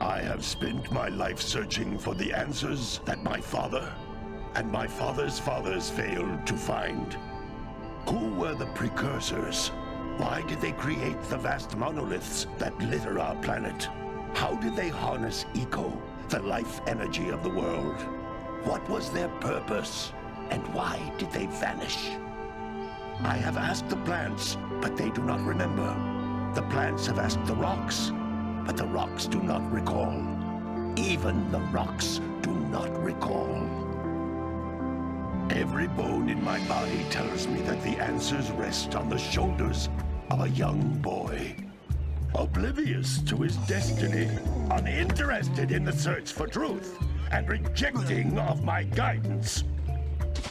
I have spent my life searching for the answers that my father and my father's fathers failed to find. Who were the precursors? Why did they create the vast monoliths that litter our planet? How did they harness eco, the life energy of the world? What was their purpose? And why did they vanish? I have asked the plants, but they do not remember. The plants have asked the rocks, but the rocks do not recall. Even the rocks do not recall. Every bone in my body tells me that the answers rest on the shoulders of a young boy. Oblivious to his destiny, uninterested in the search for truth, and rejecting of my guidance.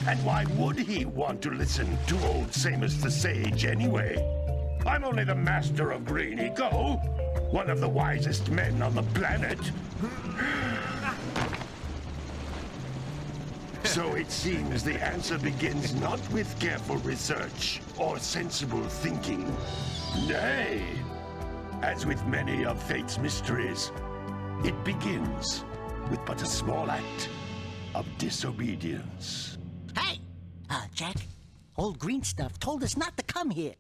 And why would he want to listen to old Samus the Sage anyway? I'm only the master of green eco, one of the wisest men on the planet. So it seems the answer begins not with careful research or sensible thinking. Nay, as with many of fate's mysteries, it begins with but a small act of disobedience. Hey! Jack, old green stuff told us not to come here.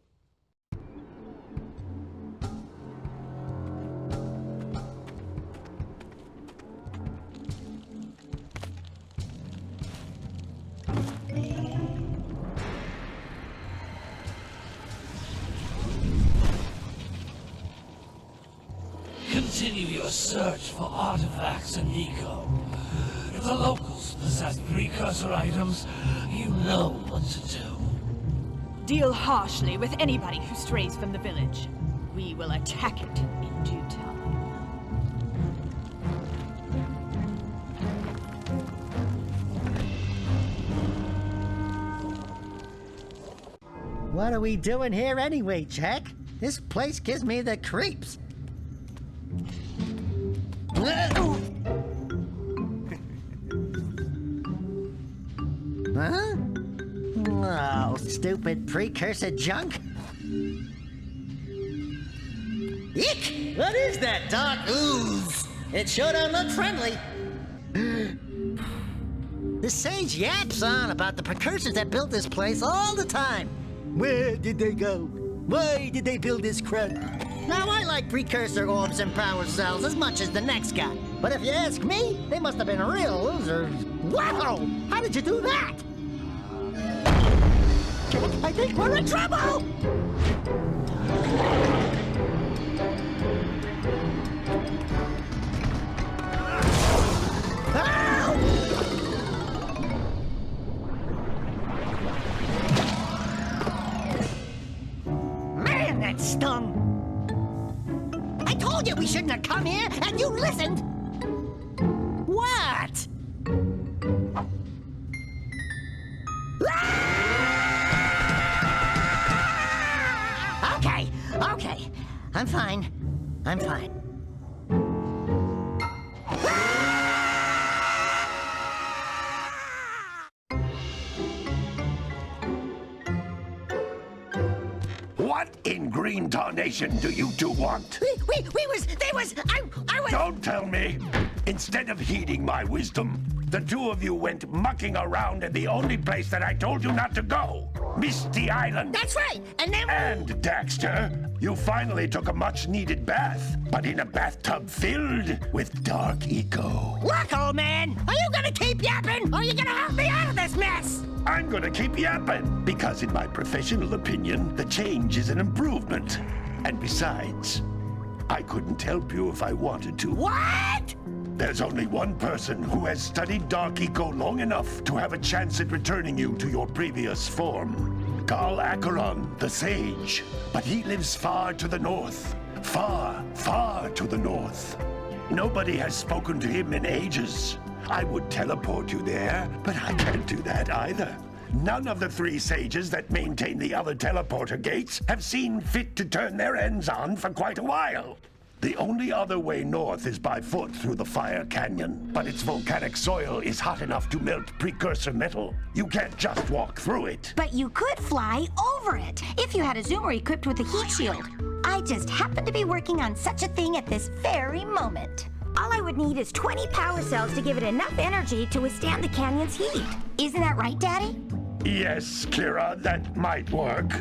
Continue your search for artifacts and eco. If the locals possess precursor items, you know what to do. Deal harshly with anybody who strays from the village. We will attack it in due time. What are we doing here anyway, Jack? This place gives me the creeps. Huh? Oh, stupid precursor junk. Eek! What is that dark ooze? It sure don't look friendly. The sage yaps on about the precursors that built this place all the time. Where did they go? Why did they build this crud? Now, I like precursor orbs and power cells as much as the next guy. But if you ask me, they must have been real losers. Wow! How did you do that? Jack, I think we're in trouble! Man, that stung! I told you we shouldn't have come here, and you listened! What? Okay. I'm fine. What in green tarnation do you two want? I was... Don't tell me! Instead of heeding my wisdom, the two of you went mucking around in the only place that I told you not to go. Misty Island. That's right, and then... And, Daxter, you finally took a much-needed bath, but in a bathtub filled with dark eco. Look, old man, are you gonna keep yapping, or are you gonna help me out of this mess? I'm gonna keep yapping, because in my professional opinion, the change is an improvement. And besides, I couldn't help you if I wanted to. What? There's only one person who has studied dark eco long enough to have a chance at returning you to your previous form. Karl Acheron, the Sage. But he lives far to the north. Far, far to the north. Nobody has spoken to him in ages. I would teleport you there, but I can't do that either. None of the three sages that maintain the other teleporter gates have seen fit to turn their ends on for quite a while. The only other way north is by foot through the Fire Canyon, but its volcanic soil is hot enough to melt precursor metal. You can't just walk through it. But you could fly over it, if you had a zoomer equipped with a heat shield. I just happen to be working on such a thing at this very moment. All I would need is 20 power cells to give it enough energy to withstand the canyon's heat. Isn't that right, Daddy? Yes, Kira, that might work.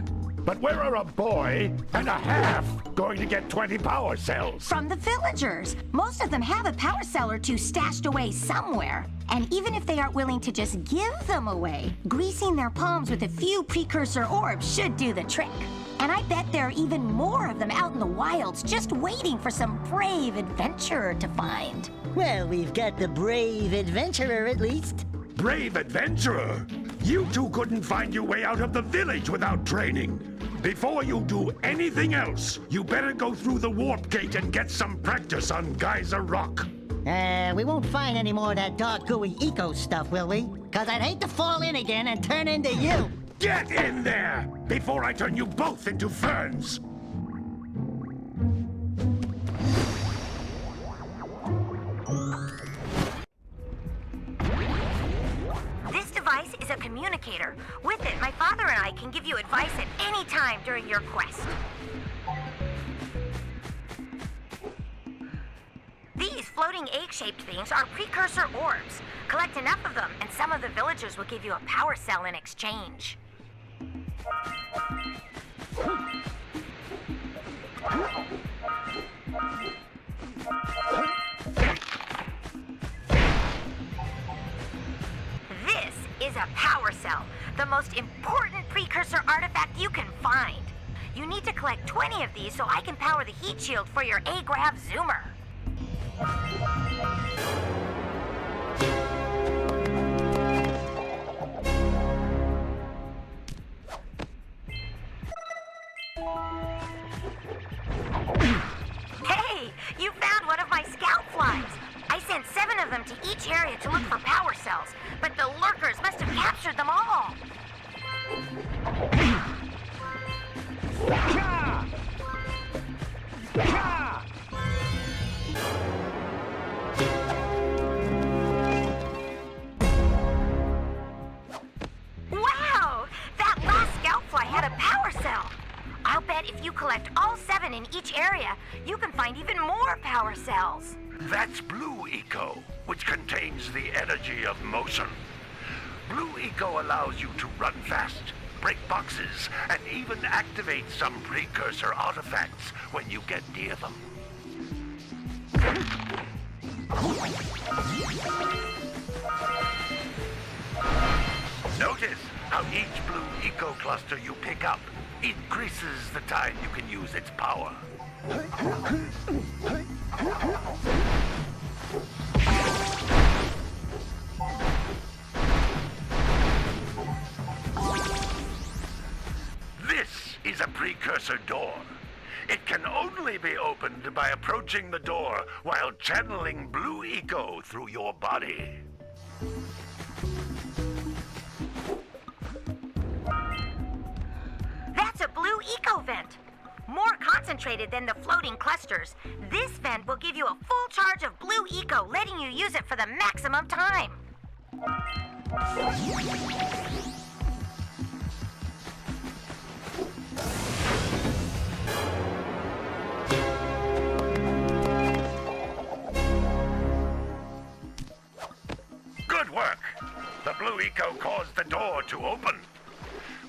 But where are a boy and a half going to get 20 power cells? From the villagers. Most of them have a power cell or two stashed away somewhere. And even if they aren't willing to just give them away, greasing their palms with a few precursor orbs should do the trick. And I bet there are even more of them out in the wilds just waiting for some brave adventurer to find. Well, we've got the brave adventurer at least. Brave adventurer? You two couldn't find your way out of the village without training. Before you do anything else, you better go through the warp gate and get some practice on Geyser Rock. We won't find any more of that dark gooey eco stuff, will we? 'Cause I'd hate to fall in again and turn into you. Get in there before I turn you both into ferns. This device is a communicator. With it, my father and I can give you advice at any time during your quest. These floating egg-shaped things are precursor orbs. Collect enough of them, and some of the villagers will give you a power cell in exchange. This is a power cell, the most important precursor artifact you can find. You need to collect 20 of these so I can power the heat shield for your A-Grav zoomer. Hey, you found one of my scout flies. I sent 7 of them to each area to look for power cells, but the lurkers must have captured them all. Wow! That last scout fly had a power cell. I'll bet if you collect all 7 in each area, you can find even more power cells. That's Blue Eco, which contains the energy of motion. Blue Eco allows you to run fast, break boxes, and even activate some precursor artifacts when you get near them. Notice how each Blue Eco cluster you pick up increases the time you can use its power. This is a precursor door. It can only be opened by approaching the door while channeling Blue Eco through your body. That's a Blue Eco vent. More concentrated than the floating clusters. This vent will give you a full charge of Blue Eco, letting you use it for the maximum time. Good work! The Blue Eco caused the door to open.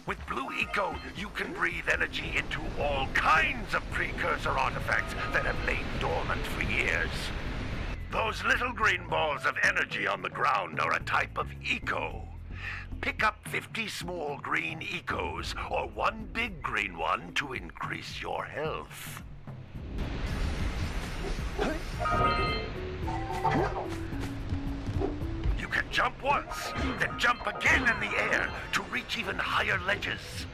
With Blue Eco, you can breathe energy into all kinds of precursor artifacts that have lain dormant for years. Those little green balls of energy on the ground are a type of eco. Pick up 50 small green ecos or 1 big green one to increase your health. You can jump once, then jump again in the air to reach even higher ledges.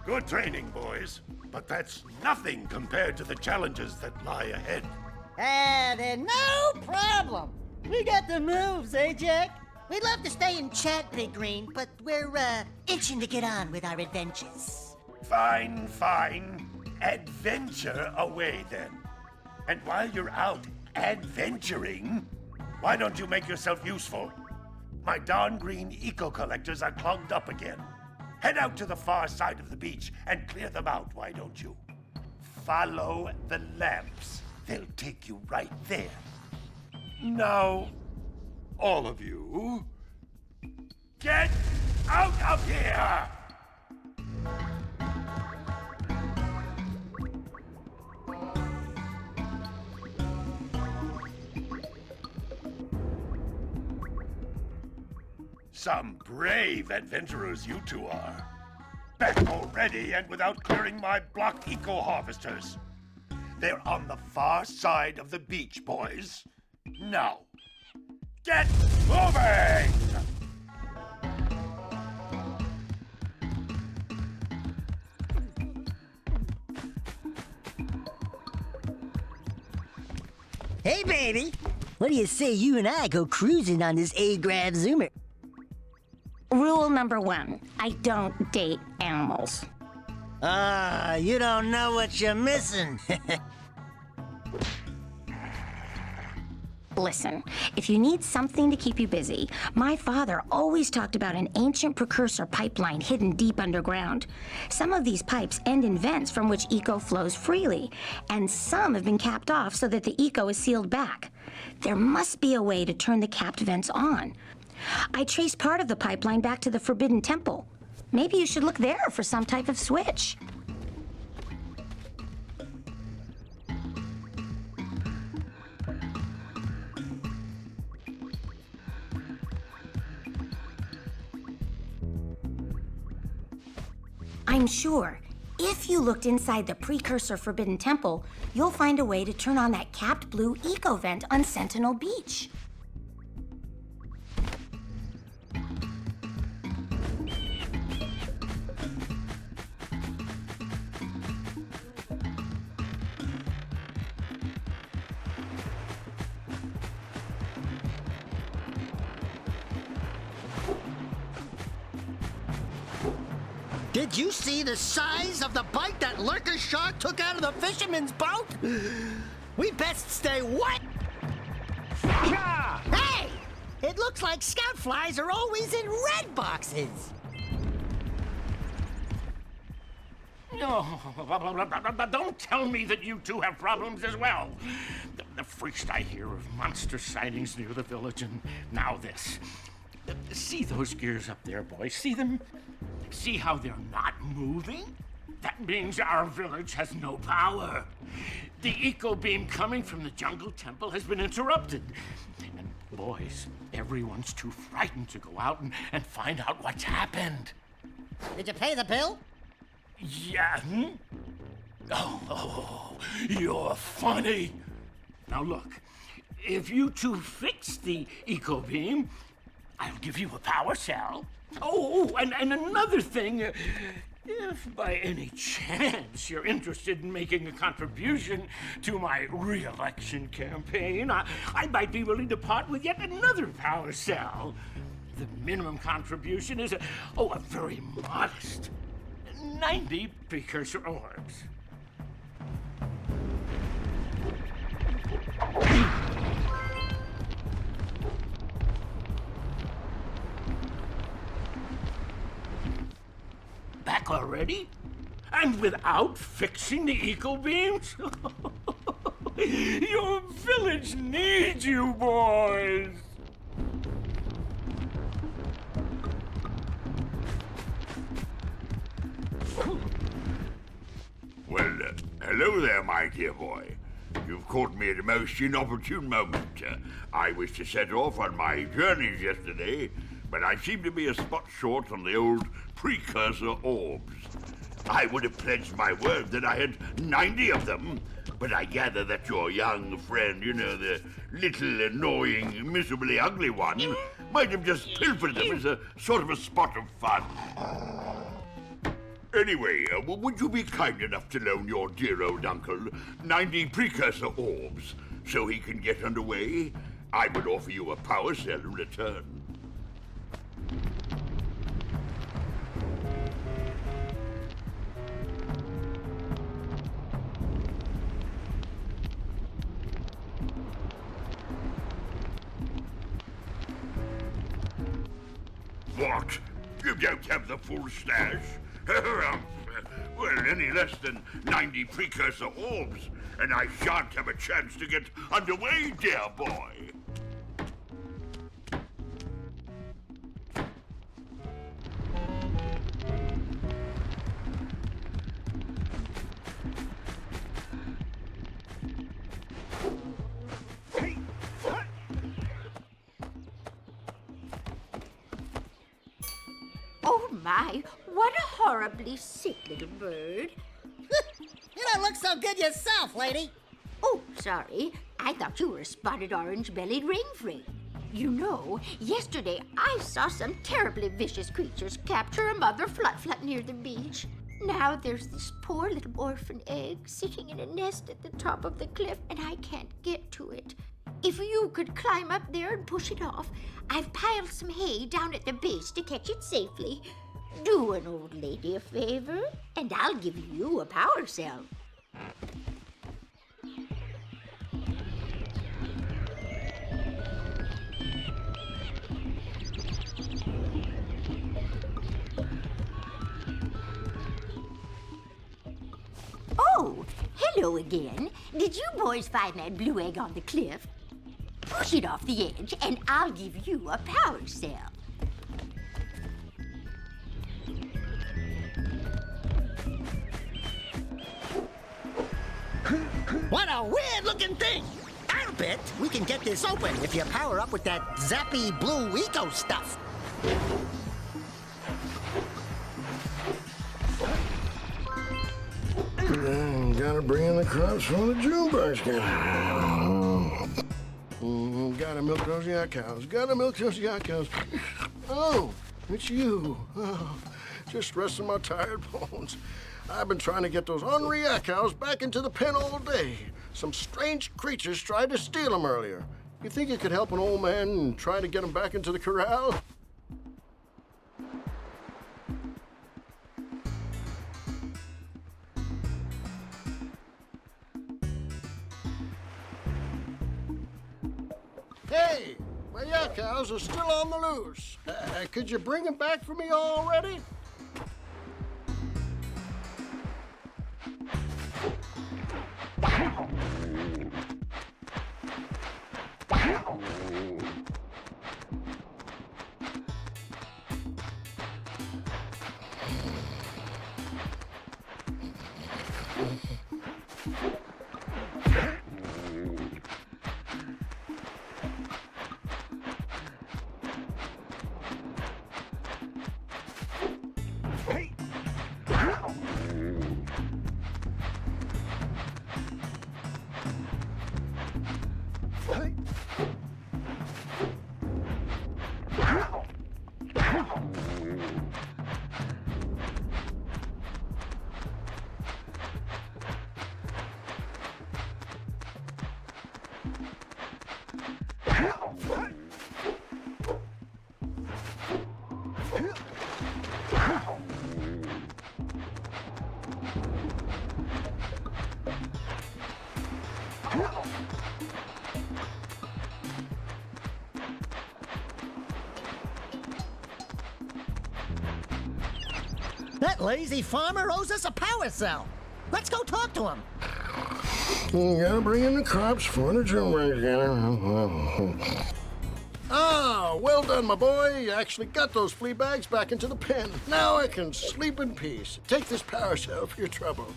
Good training, boys. But that's nothing compared to the challenges that lie ahead. Then no problem. We got the moves, eh, Jack? We'd love to stay and chat, Big Green, but we're, itching to get on with our adventures. Fine, fine. Adventure away then. And while you're out adventuring, why don't you make yourself useful? My darn green eco-collectors are clogged up again. Head out to the far side of the beach and clear them out, why don't you? Follow the lamps. They'll take you right there. Now, all of you, get out of here! Some brave adventurers you two are. Back already and without clearing my block eco-harvesters. They're on the far side of the beach, boys. Now, get moving! Hey, baby! What do you say you and I go cruising on this A-Grav Zoomer? Rule number 1, I don't date animals. Ah, you don't know what you're missing. Listen, if you need something to keep you busy, my father always talked about an ancient precursor pipeline hidden deep underground. Some of these pipes end in vents from which eco flows freely, and some have been capped off so that the eco is sealed back. There must be a way to turn the capped vents on. I traced part of the pipeline back to the Forbidden Temple. Maybe you should look there for some type of switch. I'm sure, if you looked inside the Precursor Forbidden Temple, you'll find a way to turn on that capped blue eco vent on Sentinel Beach. Did you see the size of the bite that lurker shark took out of the fisherman's boat? We best stay what? Hey! It looks like scout flies are always in red boxes. No, don't tell me that you two have problems as well. The first I hear of monster sightings near the village, and now this. See those gears up there, boys? See them? See how they're not moving? That means our village has no power. The eco beam coming from the jungle temple has been interrupted. And boys, everyone's too frightened to go out and find out what's happened. Did you pay the bill? Yeah. Oh, you're funny. Now look, if you two fix the eco beam, I'll give you a power cell. Oh, and another thing, if by any chance you're interested in making a contribution to my re-election campaign, I might be willing to part with yet another power cell. The minimum contribution is a very modest 90 precursor orbs. Back already? And without fixing the eco beams? Your village needs you, boys! Well, hello there, my dear boy. You've caught me at a most inopportune moment. I was to set off on my journeys yesterday, but I seem to be a spot short on the old precursor orbs. I would have pledged my word that I had 90 of them, but I gather that your young friend, the little annoying, miserably ugly one, might have just pilfered them as a sort of a spot of fun. Anyway, would you be kind enough to loan your dear old uncle 90 precursor orbs so he can get underway? I would offer you a power cell in return. You don't have the full stash. Well, any less than 90 precursor orbs, and I shan't have a chance to get underway, dear boy. Oh my, what a horribly sick little bird. You don't look so good yourself, lady. Oh, sorry. I thought you were a spotted orange-bellied ringfree. You know, yesterday I saw some terribly vicious creatures capture a mother flut-flut near the beach. Now there's this poor little orphan egg sitting in a nest at the top of the cliff, and I can't get to it. If you could climb up there and push it off, I've piled some hay down at the base to catch it safely. Do an old lady a favor, and I'll give you a power cell. Oh, hello again. Did you boys find that blue egg on the cliff? Push it off the edge, and I'll give you a power cell. What a weird-looking thing! I'll bet we can get this open if you power up with that zappy blue eco stuff. Gotta bring in the crops from the Junebug scan. Gotta milk those yak cows. Gotta milk those yak cows. Oh, it's you. Oh, just resting my tired bones. I've been trying to get those ornery yak cows back into the pen all day. Some strange creatures tried to steal them earlier. You think you could help an old man and try to get them back into the corral? Hey, my yak cows are still on the loose. Could you bring them back for me already? That lazy farmer owes us a power cell. Let's go talk to him. You gotta bring in the crops for the Junebug scanner. Ah, well done, my boy. You actually got those flea bags back into the pen. Now I can sleep in peace. Take this power cell for your trouble.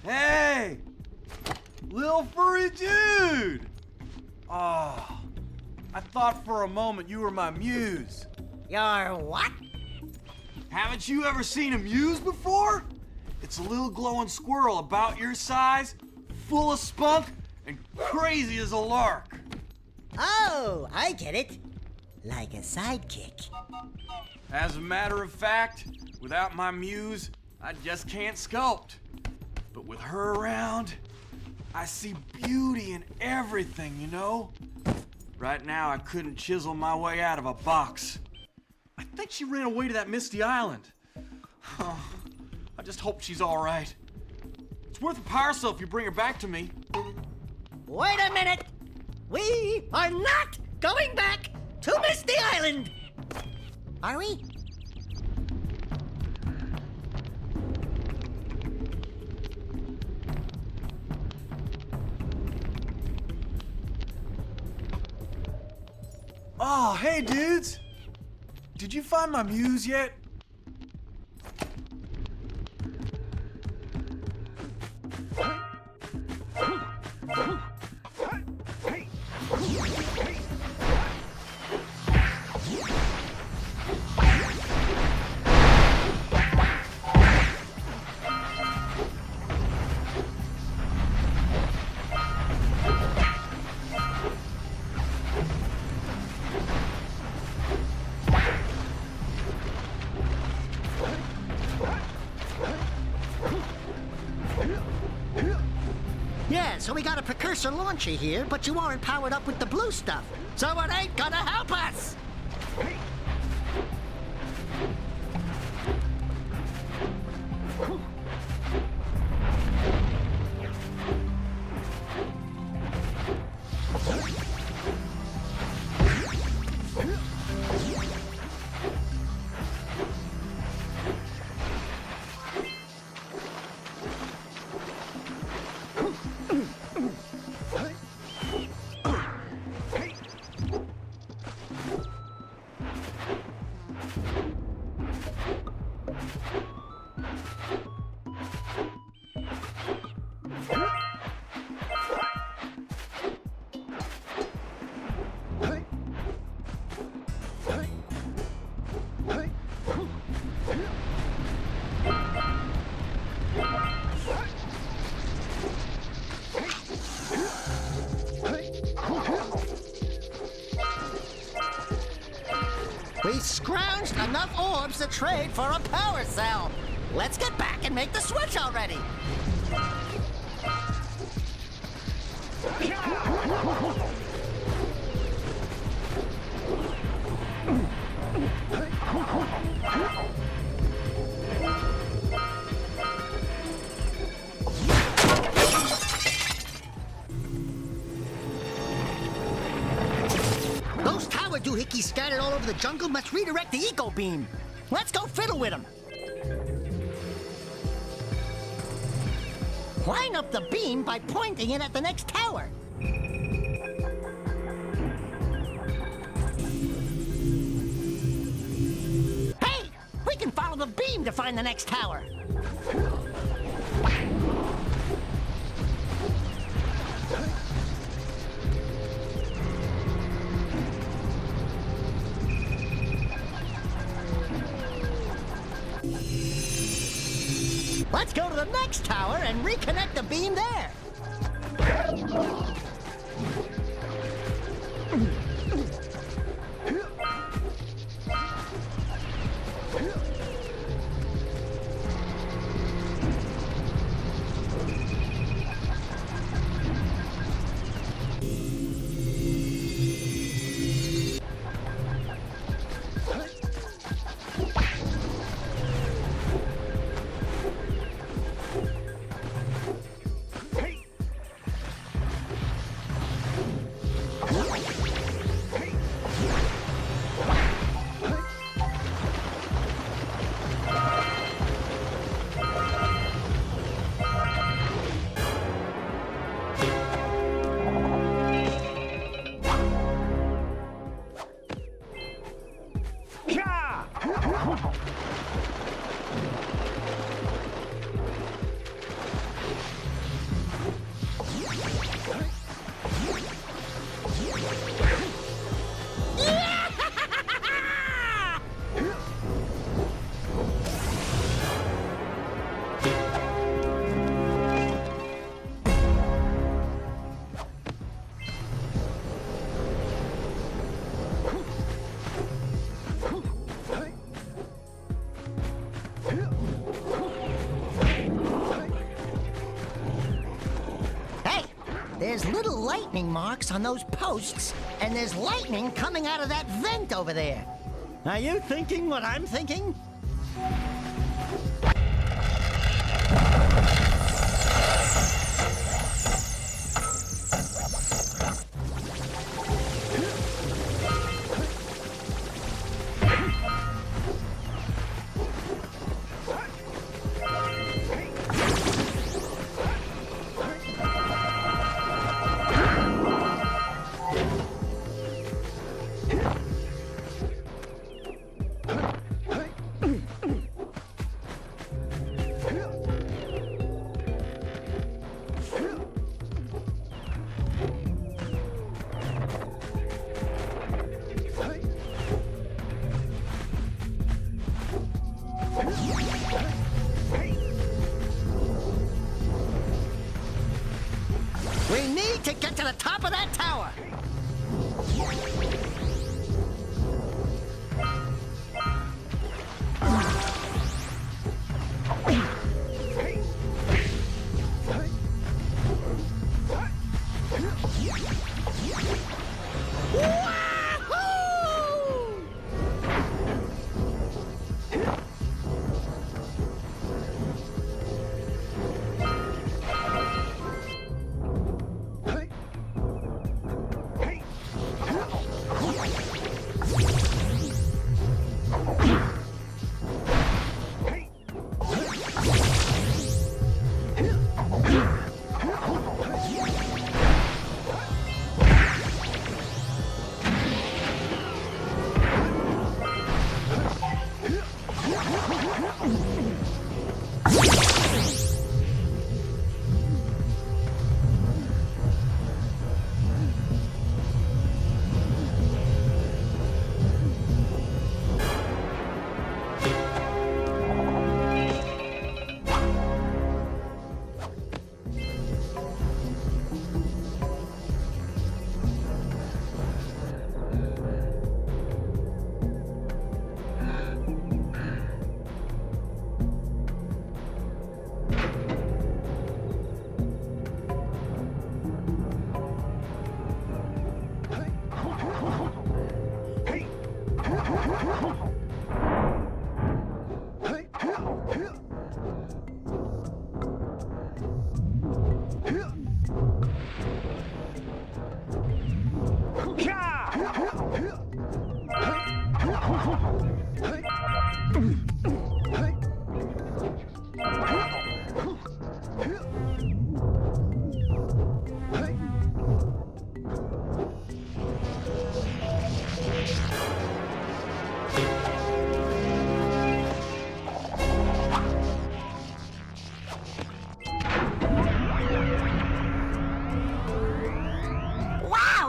Hey! Lil furry dude! Oh, I thought for a moment you were my muse. Your what? Haven't you ever seen a muse before? It's a little glowing squirrel about your size, full of spunk, and crazy as a lark. Oh, I get it. Like a sidekick. As a matter of fact, Without my muse, I just can't sculpt. But with her around, I see beauty in everything, you know? Right now, I couldn't chisel my way out of a box. I think she ran away to that Misty Island. Oh, I just hope she's all right. It's worth a power cell if you bring her back to me. Wait a minute! We are not going back to Misty Island! Are we? Oh, hey dudes! Did you find my muse yet? Yeah, so we got a Precursor launcher here, but you aren't powered up with the blue stuff. So it ain't gonna help us! We scrounged enough orbs to trade for a power cell. Let's get back and make the switch already. Those tower doohickeys scattered all over the jungle must redirect the eco beam. Let's go fiddle with them. Line up the beam by pointing it at the next tower. Hey! We can follow the beam to find the next tower. Let's go to the next tower and reconnect the beam there. Hey, there's little lightning marks on those posts, and there's lightning coming out of that vent over there. Are you thinking what I'm thinking? We need to get to the top of that tower.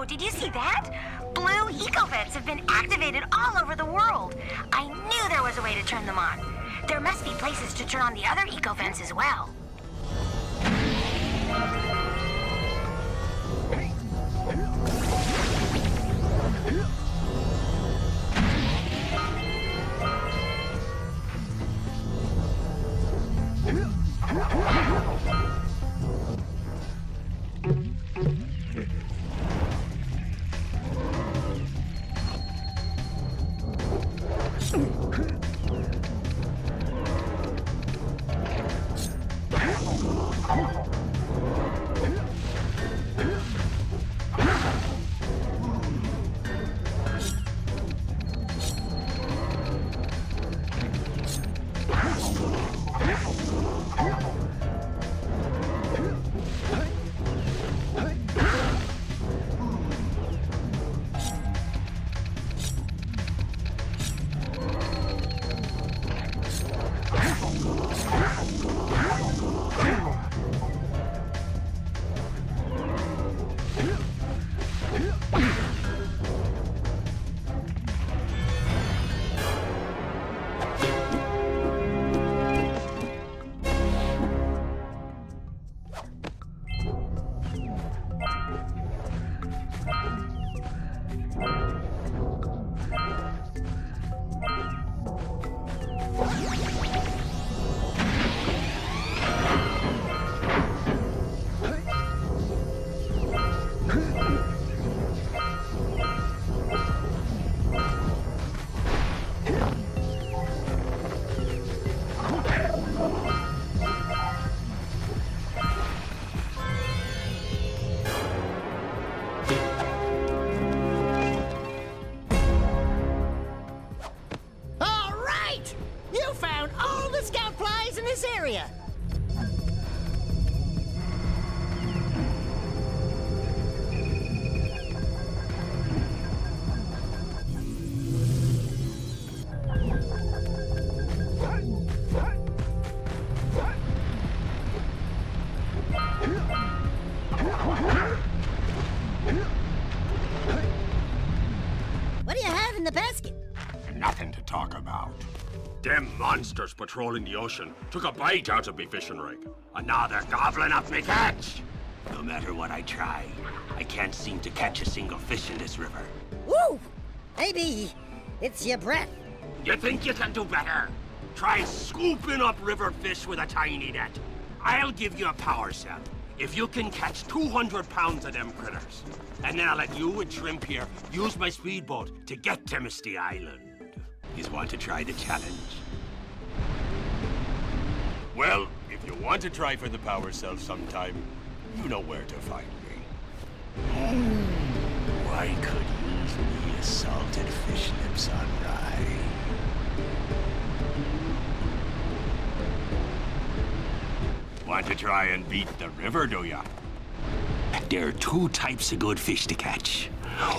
Did you see that? Blue eco-vents have been activated all over the world. I knew there was a way to turn them on. There must be places to turn on the other eco-vents as well. down all the scout flies in this area. What do you have in the basket? Nothing to talk about. Them monsters patrolling the ocean took a bite out of me fishing rig. And now they're gobbling up me catch. No matter what I try, I can't seem to catch a single fish in this river. Woo! Maybe it's your breath. You think you can do better? Try scooping up river fish with a tiny net. I'll give you a power cell if you can catch 200 pounds of them critters. And then I'll let you and Shrimp here use my speedboat to get to Misty Island. You want to try the challenge? Well, if you want to try for the power cell sometime, you know where to find me. I could use me a salted fish lips on rye. Want to try and beat the river, do ya? There are two types of good fish to catch.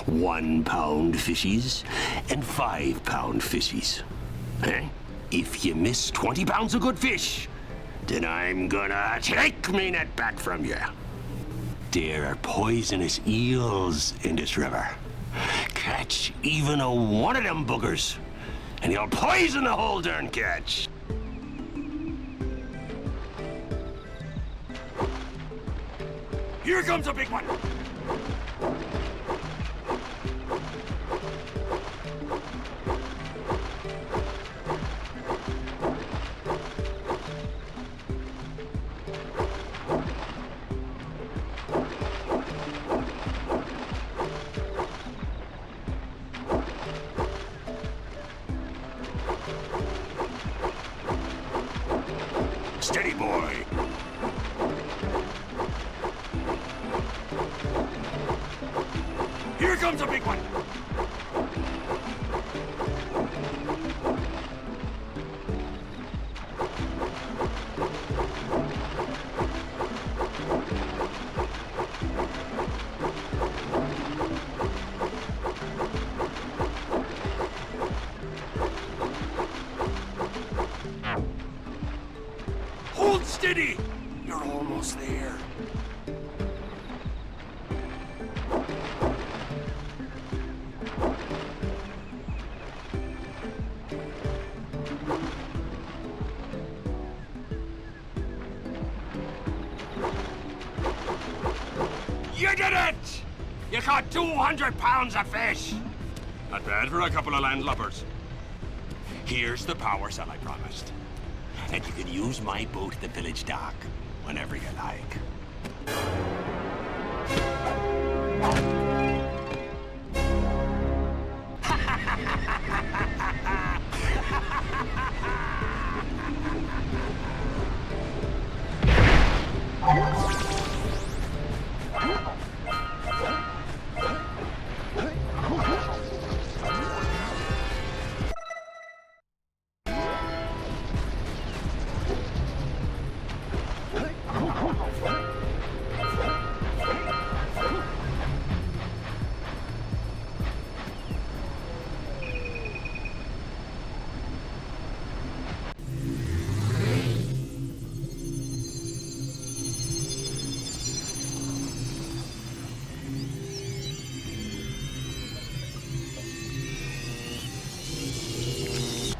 1 pound fishies and 5 pound fishies. If you miss 20 pounds of good fish, then I'm gonna take me net back from you. There are poisonous eels in this river. Catch even a one of them boogers, and you'll poison the whole darn catch. Here comes a big one. Steady, boy. Here comes a big one. Hold steady. You're almost there. You did it! You caught 200 pounds of fish! Not bad for a couple of landlubbers. Here's the power cell I promised. And you can use my boat at the village dock whenever you like.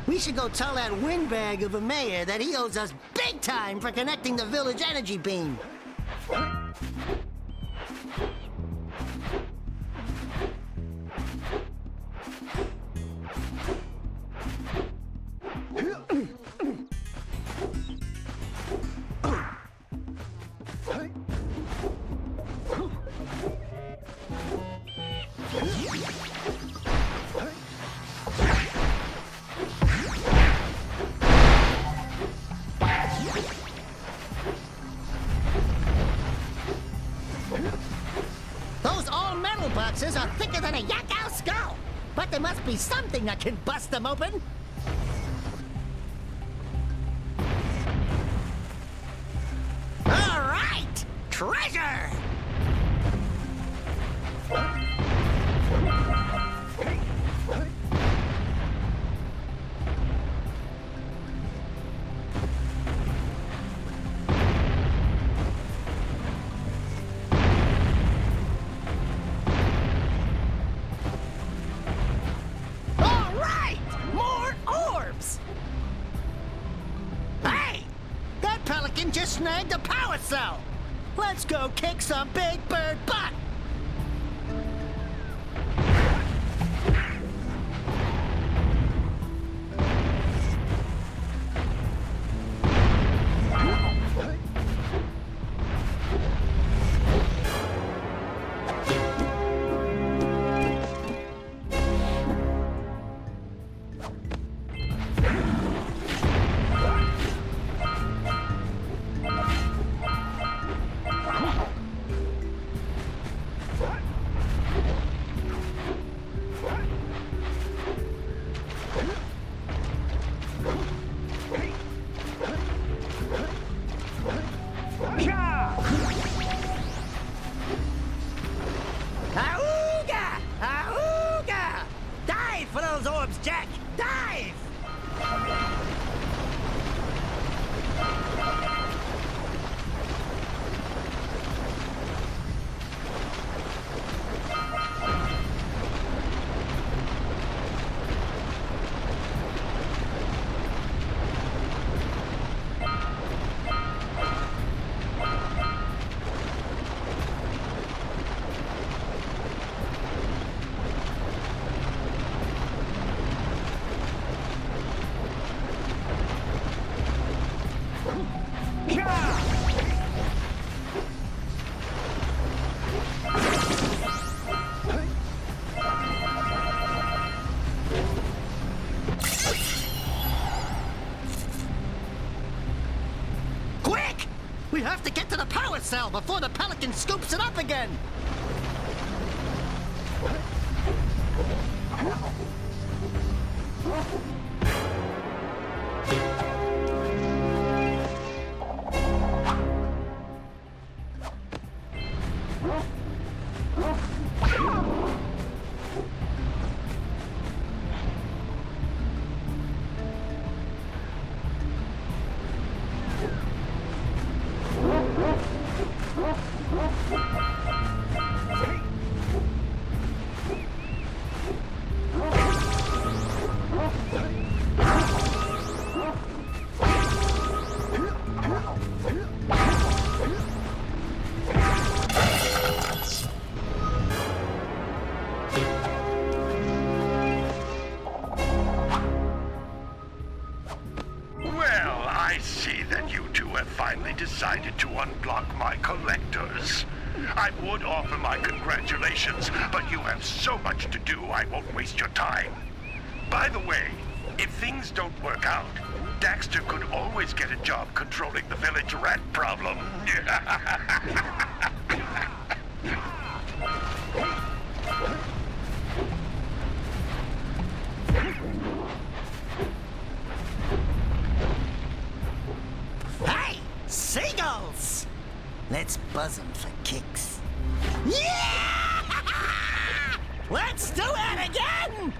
We should go tell that windbag of a mayor that he owes us big time for connecting the village energy beam. Boxes are thicker than a yak-owl skull, but there must be something that can bust them open. treasure! All right! More orbs! Hey! That pelican just snagged a power cell! Let's go kick some big bird butt! Auga! Auga! Dive for those orbs, Jack! Dive! Quick! We have to get to the power cell before the pelican scoops it up again! Well, I see that you two have finally decided to unblock my collectors. I would offer my congratulations, but you have so much to do, I won't waste your time. By the way, if things don't work out, Daxter could always get a job controlling the village rat problem. Hey! Seagulls! Let's buzz them for kicks. Yeah! Let's do it again!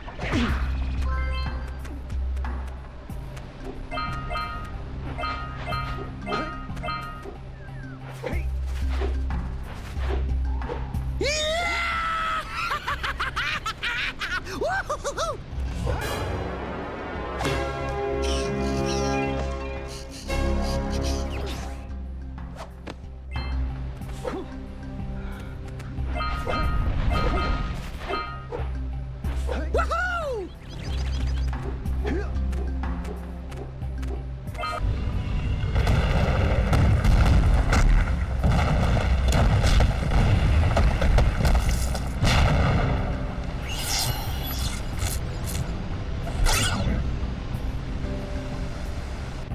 Yeah! Woo-hoo-hoo-hoo! Woohoo!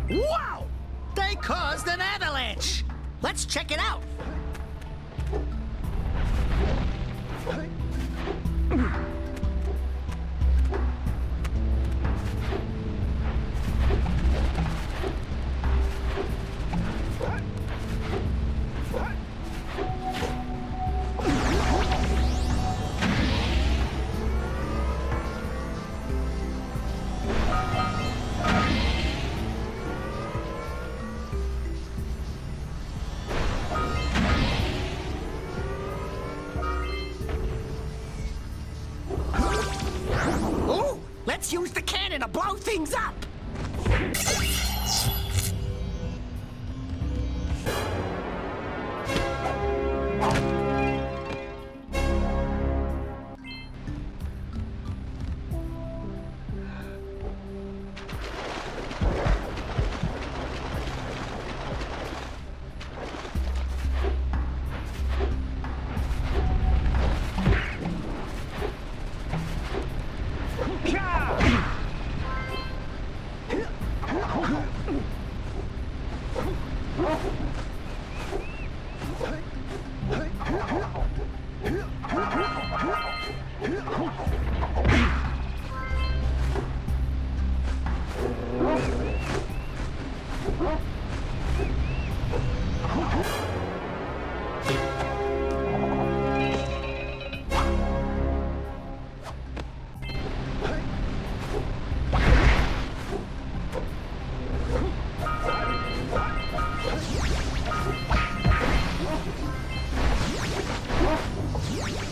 Wow! They caused an avalanche! Let's check it out! Let's use the cannon to blow things up!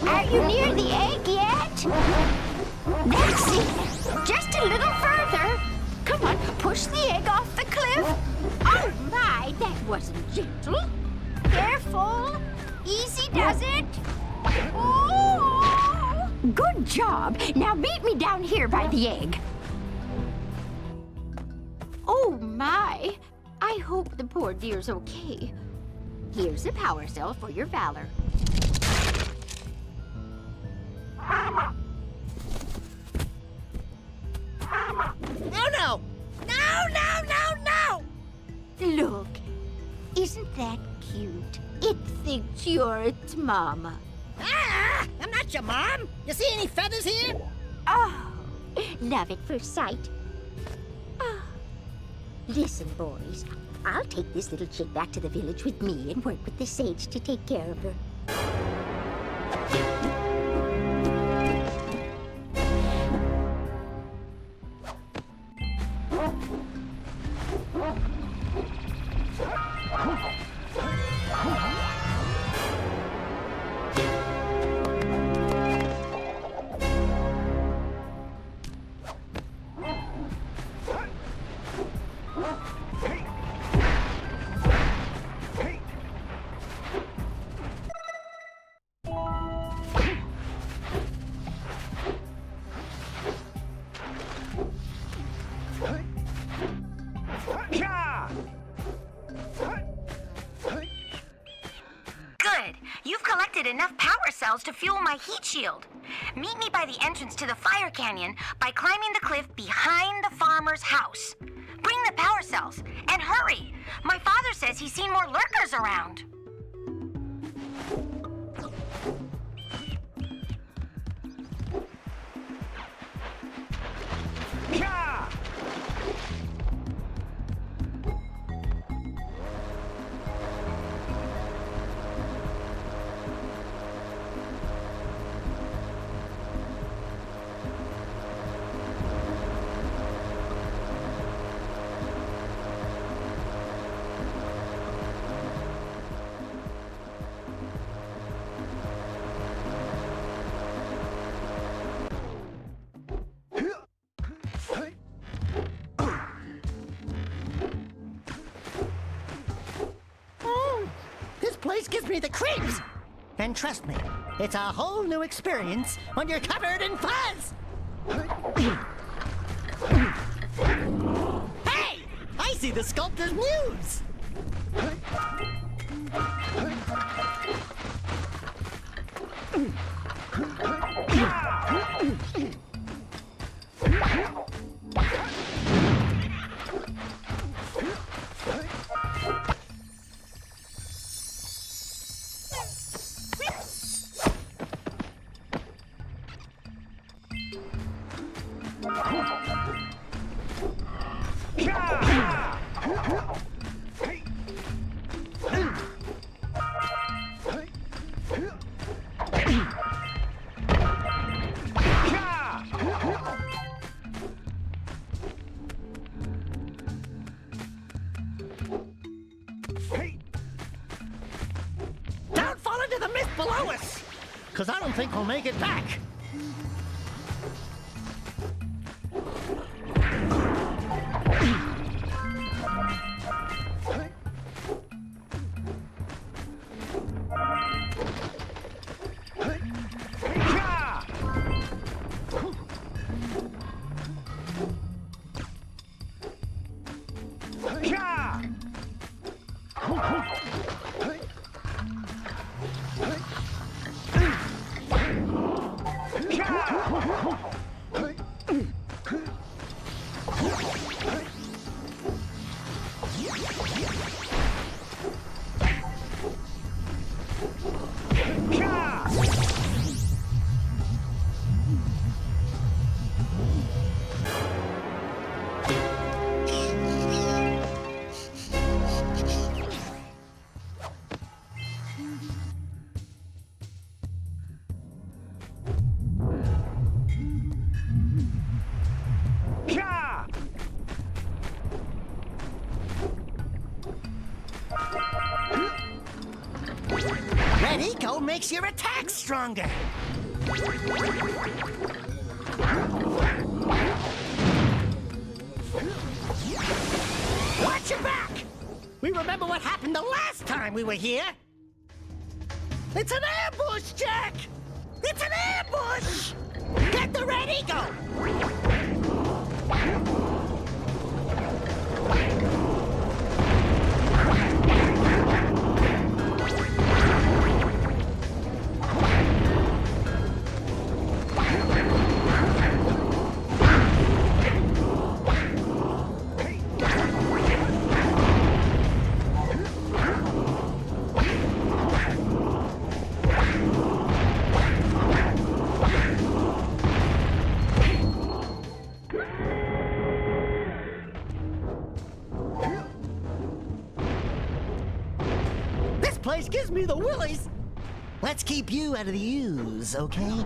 Are you near the egg yet? That's it. Just a little further. Come on, push the egg off the cliff. Oh my, that wasn't gentle. Careful. Easy does it. Oh! Good job. Now meet me down here by the egg. Oh my. I hope the poor dear's okay. Here's a power cell for your valor. Oh no! No, no, no, no! Look, isn't that cute? It thinks you're its mama. Ah! I'm not your mom! You see any feathers here? Oh, love at first sight. Oh. Listen, boys, I'll take this little chick back to the village with me and work with the sage to take care of her. Good. You've collected enough power cells to fuel my heat shield. Meet me by the entrance to the fire canyon by climbing the cliff behind the farmer's house. Bring the power cells, and hurry! My father says he's seen more lurkers around. This gives me the creeps! And trust me, it's a whole new experience when you're covered in fuzz! Hey! I see the sculptor's muse! Don't fall into the mist below us! Because I don't think we'll make it back. eco makes your attack stronger. Watch your back! We remember what happened the last time we were here. It's an ambush, Jack! It's an ambush! Get the red eco! Place gives me the willies. Let's keep you out of the ooze, okay?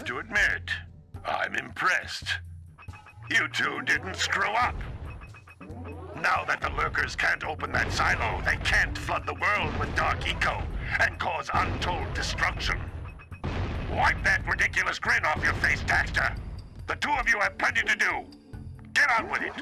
To admit, I'm impressed. You two didn't screw up. Now that the lurkers can't open that silo, they can't flood the world with dark eco and cause untold destruction. Wipe that ridiculous grin off your face, Daxter. The two of you have plenty to do. Get on with it.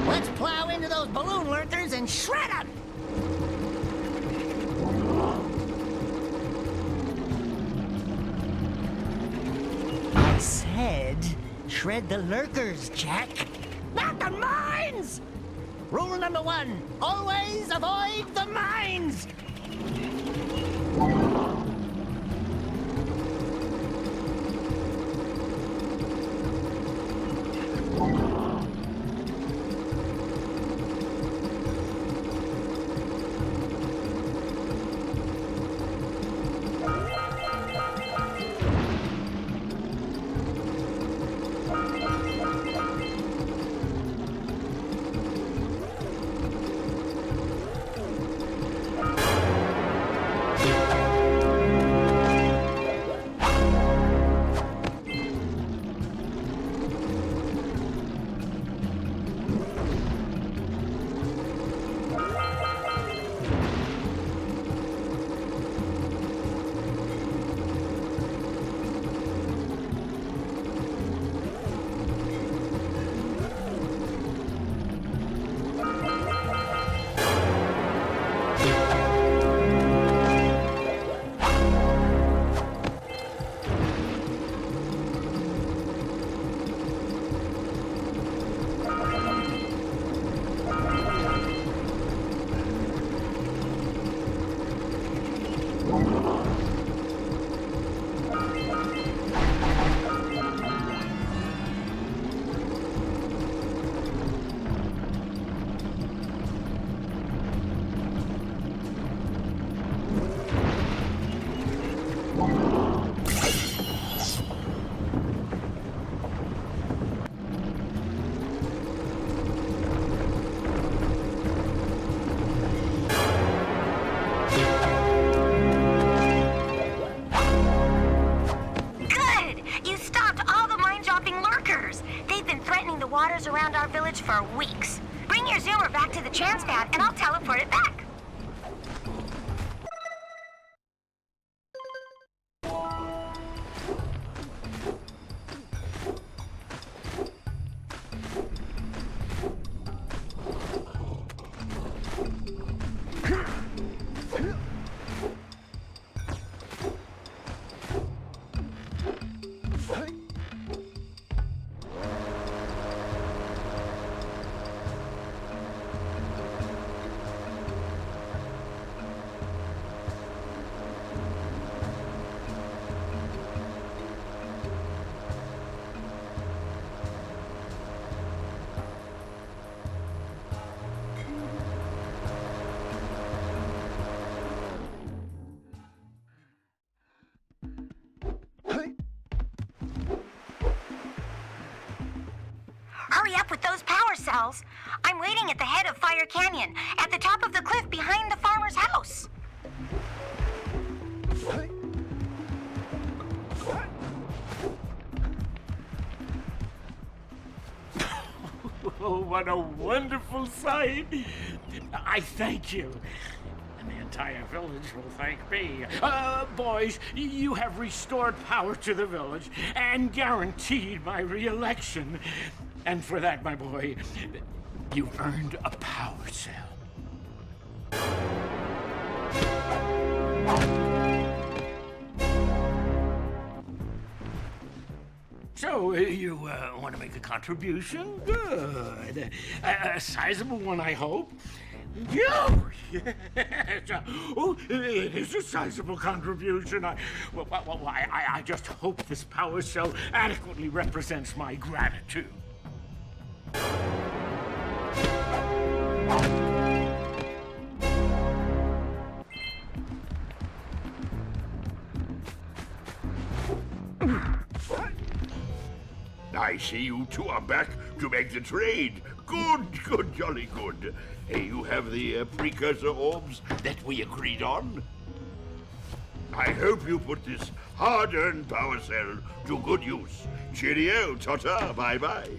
Let's plow into those balloon lurkers and shred them! I said, shred the lurkers, Jack. Not the mines! Rule number 1, always avoid the mines! Around our village for weeks. Bring your zoomer back to the chance pad and I'll teleport it back. Hurry up with those power cells. I'm waiting at the head of Fire Canyon, at the top of the cliff behind the farmer's house. Oh, what a wonderful sight. I thank you. And the entire village will thank me. Boys, you have restored power to the village and guaranteed my re-election. And for that, my boy, you've earned a power cell. So, you want to make a contribution? Good. A sizable one, I hope. Yes. Oh, it is a sizable contribution. I just hope this power cell adequately represents my gratitude. I see you two are back to make the trade. Good, jolly good. Hey, you have the precursor orbs that we agreed on? I hope you put this hard-earned power cell to good use. Cheerio, ta-ta, bye-bye.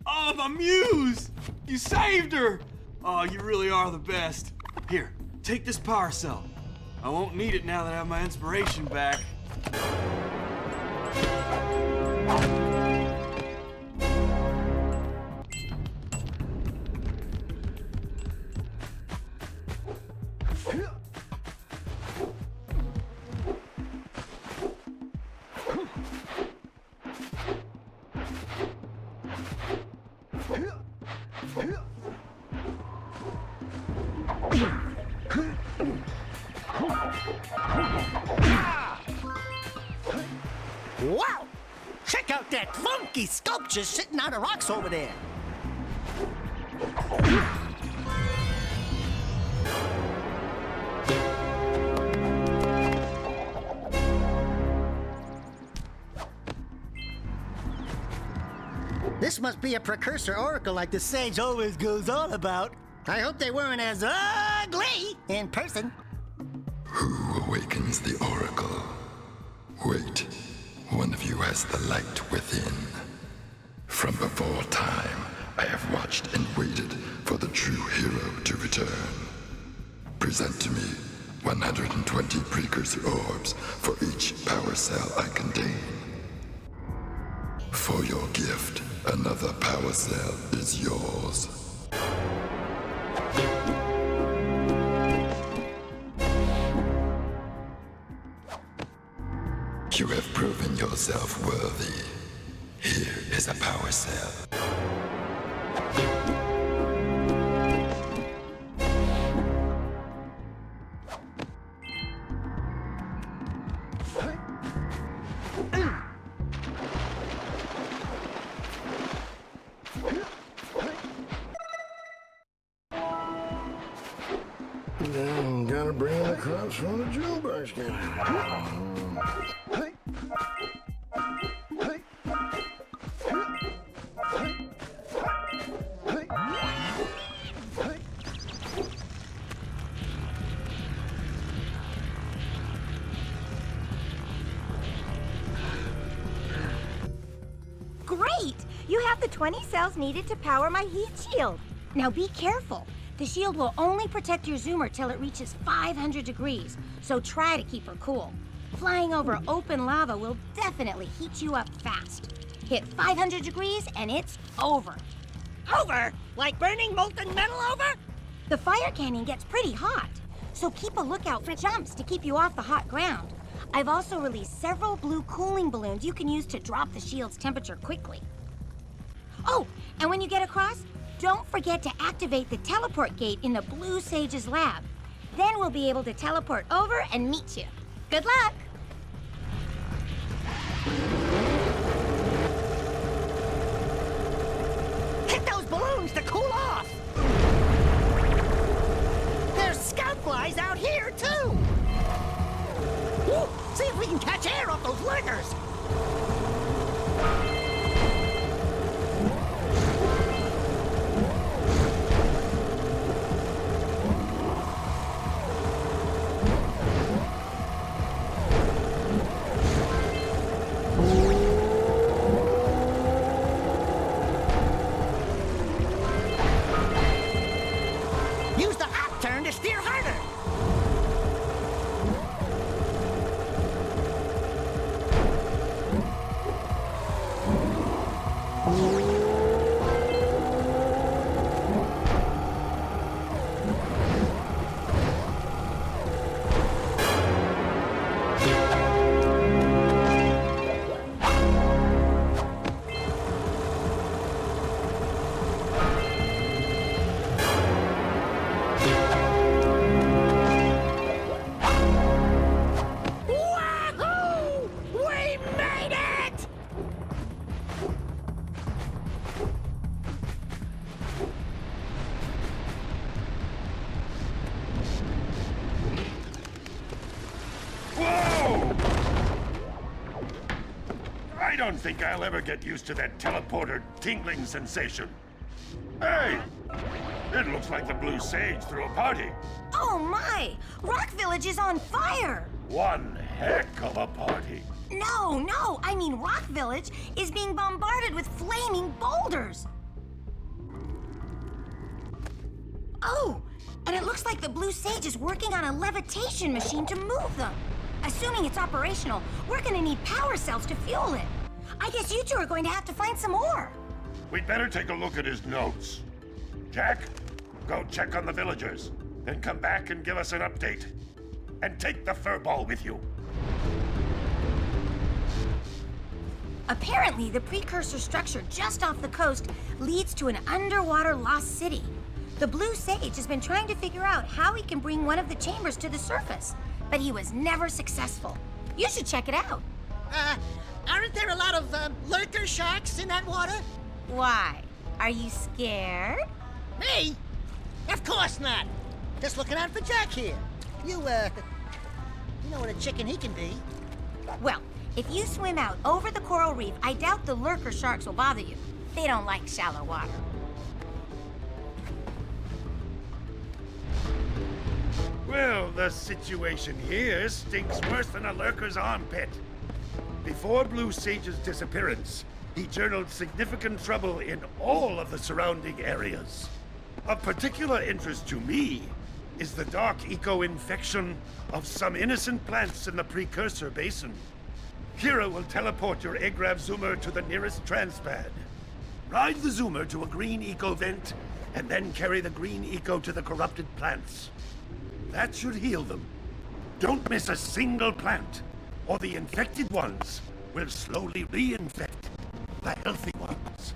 Oh, my muse! You saved her! Oh, you really are the best. Here, take this power cell. I won't need it now that I have my inspiration back. Wow! Check out that funky sculpture sitting on the rocks over there. This must be a precursor oracle like the sage always goes on about. I hope they weren't as ugly in person. Who awakens the oracle? Wait, one of you has the light within. From before time, I have watched and waited for the true hero to return. Present to me 120 precursor orbs for each power cell I contain. For your gift, another power cell is yours. have proven yourself worthy. Here is a power cell. Gotta bring in the crops from the jewel basket. Great! You have the 20 cells needed to power my heat shield. Now be careful. The shield will only protect your zoomer till it reaches 500 degrees, so try to keep her cool. Flying over open lava will definitely heat you up fast. Hit 500 degrees and it's over. Over? Like burning molten metal over? The fire canyon gets pretty hot, so keep a lookout for jumps to keep you off the hot ground. I've also released several blue cooling balloons you can use to drop the shield's temperature quickly. Oh, and when you get across, don't forget to activate the teleport gate in the Blue Sage's lab. Then we'll be able to teleport over and meet you. Good luck! Hit those balloons to cool off! There's scout flies out here, too! Woo! See if we can catch air off those lurkers! Use the hop turn to steer harder! Wahoo! We made it! Whoa! I don't think I'll ever get used to that teleporter tingling sensation. Hey! It looks like the Blue Sage threw a party. Oh my! Rock Village is on fire! One heck of a party. No, I mean Rock Village is being bombarded with flaming boulders. Oh, and it looks like the Blue Sage is working on a levitation machine to move them. Assuming it's operational, we're gonna need power cells to fuel it. I guess you two are going to have to find some more. We'd better take a look at his notes. Jack, go check on the villagers, then come back and give us an update. And take the furball with you. Apparently, the precursor structure just off the coast leads to an underwater lost city. The Blue Sage has been trying to figure out how he can bring one of the chambers to the surface, but he was never successful. You should check it out. Aren't there a lot of lurker sharks in that water? Why? Are you scared? Me? Of course not. Just looking out for Jack here. You know what a chicken he can be. Well, if you swim out over the coral reef, I doubt the lurker sharks will bother you. They don't like shallow water. Well, the situation here stinks worse than a lurker's armpit. Before Blue Sage's disappearance, he journaled significant trouble in all of the surrounding areas. Of particular interest to me is the dark eco-infection of some innocent plants in the Precursor Basin. Kira will teleport your Agrav Zoomer to the nearest transpad. Ride the Zoomer to a green eco vent, and then carry the green eco to the corrupted plants. That should heal them. Don't miss a single plant. or the infected ones will slowly reinfect the healthy ones.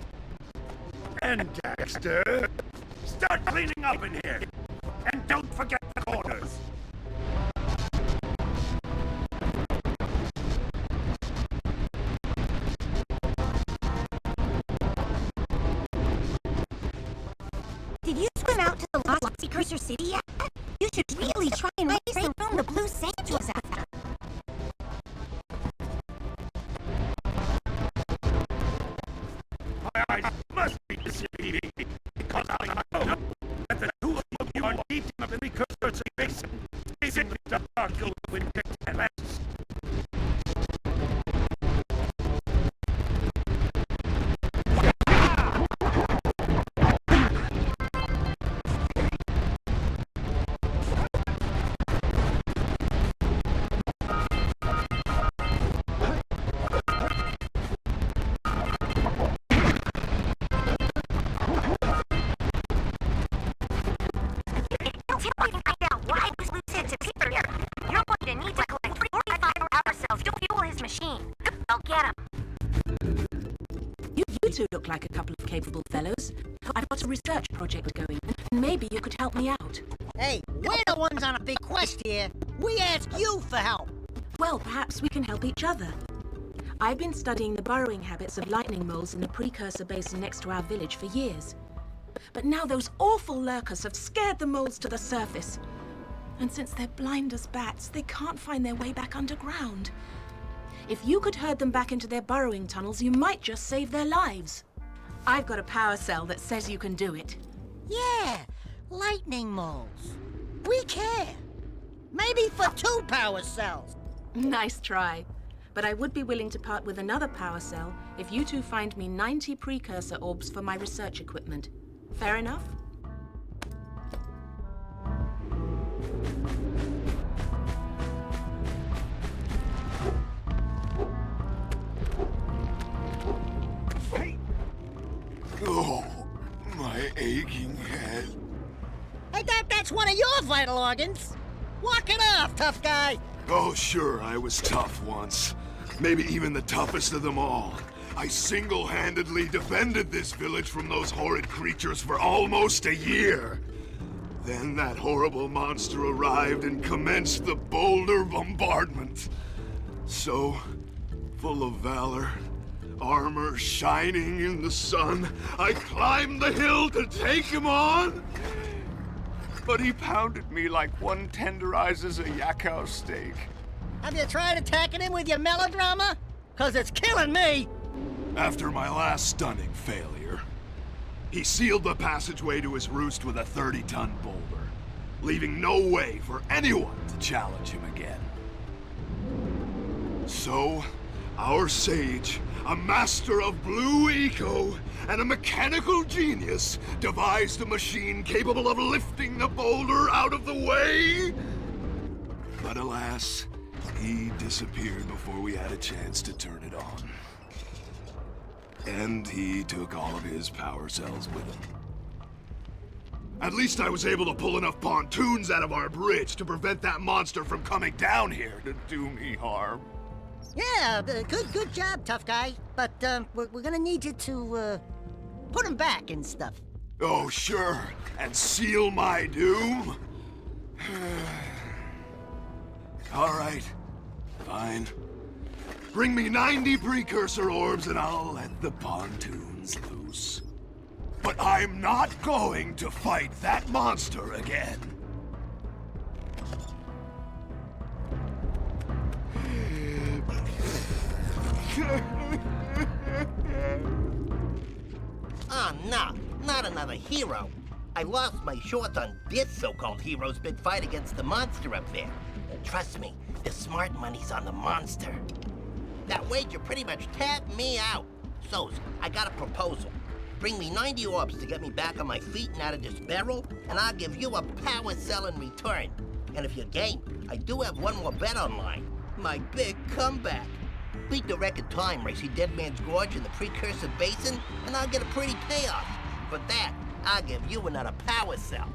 And Daxter, start cleaning up in here, and don't forget the corners. Did you swim out to the lost Precursor City yet? You should really try and raise the room the blue sage was after. My eyes must be deceiving, because I know that the two of you are deep in the Precursor Basin, facing the dark winter Atlantis. You two look like a couple of capable fellows. I've got a research project going, and maybe you could help me out. Hey, we're the ones on a big quest here. We ask you for help. Well, perhaps we can help each other. I've been studying the burrowing habits of lightning moles in the Precursor Basin next to our village for years. But now those awful lurkers have scared the moles to the surface. And since they're blind as bats, they can't find their way back underground. If you could herd them back into their burrowing tunnels, you might just save their lives. I've got a power cell that says you can do it. Yeah, lightning moles. We care. Maybe for 2 power cells. Nice try. But I would be willing to part with another power cell if you two find me 90 precursor orbs for my research equipment. Fair enough? Oh, my aching head. I thought that's one of your vital organs. Walk it off, tough guy. Oh, sure, I was tough once. Maybe even the toughest of them all. I single-handedly defended this village from those horrid creatures for almost a year. Then that horrible monster arrived and commenced the boulder bombardment. So, full of valor, armor shining in the sun, I climbed the hill to take him on. But he pounded me like one tenderizes a yakao steak. Have you tried attacking him with your melodrama? 'Cause it's killing me. After my last stunning failure, he sealed the passageway to his roost with a 30-ton boulder, leaving no way for anyone to challenge him again. So, our sage, a master of blue eco and a mechanical genius, devised a machine capable of lifting the boulder out of the way. But alas, he disappeared before we had a chance to turn it on. And he took all of his power cells with him. At least I was able to pull enough pontoons out of our bridge to prevent that monster from coming down here to do me harm. Yeah, good job, tough guy. But we're gonna need you to put him back and stuff. Oh, sure. And seal my doom? All right. Fine. Bring me 90 precursor orbs and I'll let the pontoons loose. But I'm not going to fight that monster again. Oh, no, not another hero. I lost my shorts on this so-called hero's big fight against the monster up there. And trust me, the smart money's on the monster. That wager pretty much tapped me out. So, I got a proposal. Bring me 90 orbs to get me back on my feet and out of this barrel, and I'll give you a power cell in return. And if you're game, I do have one more bet online. My big comeback. Beat the record time racing Dead Man's Gorge in the Precursor Basin, and I'll get a pretty payoff. For that, I'll give you another power cell.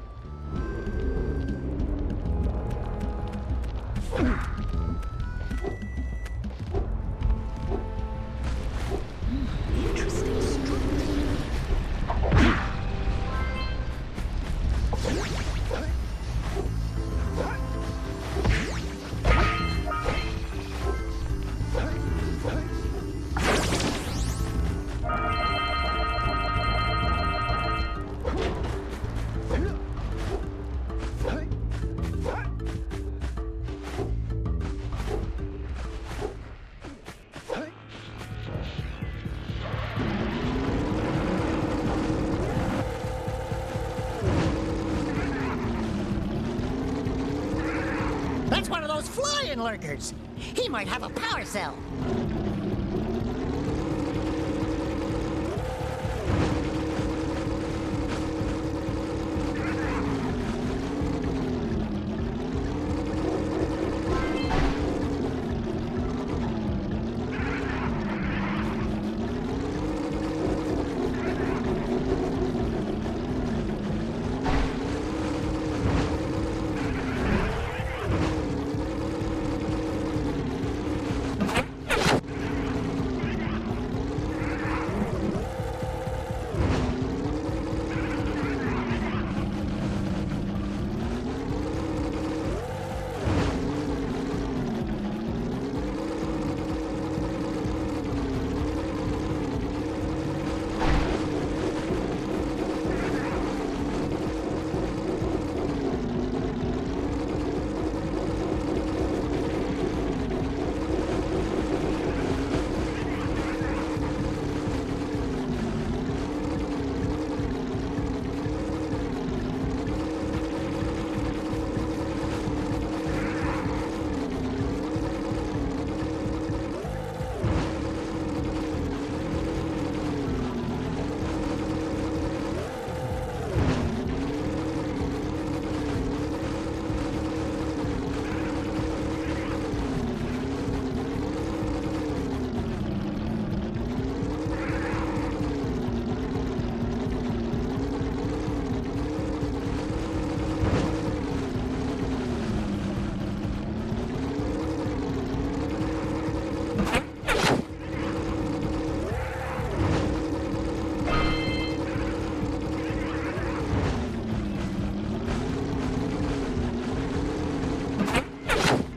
That's one of those flying lurkers. He might have a power cell.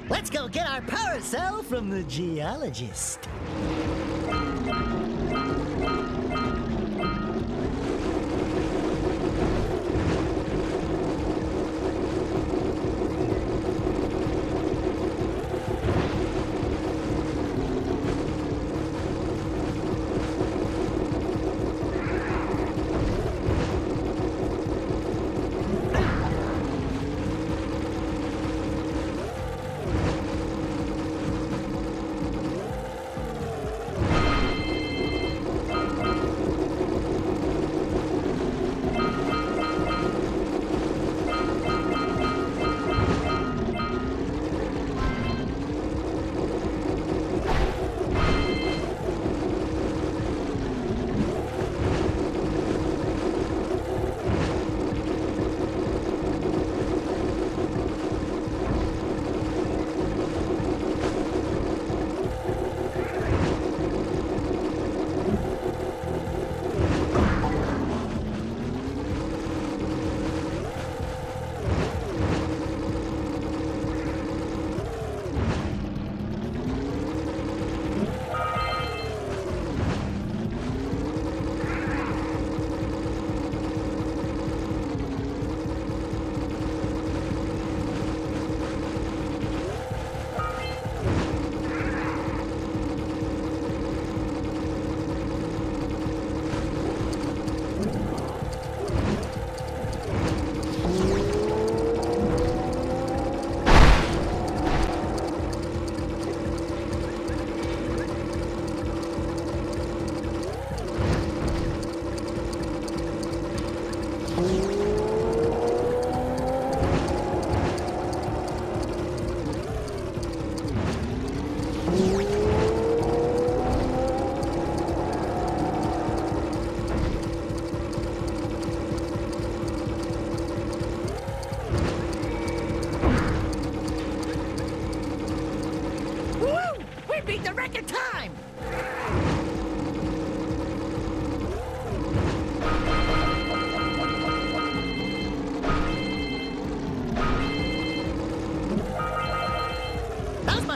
Let's go get our power cell from the geologist.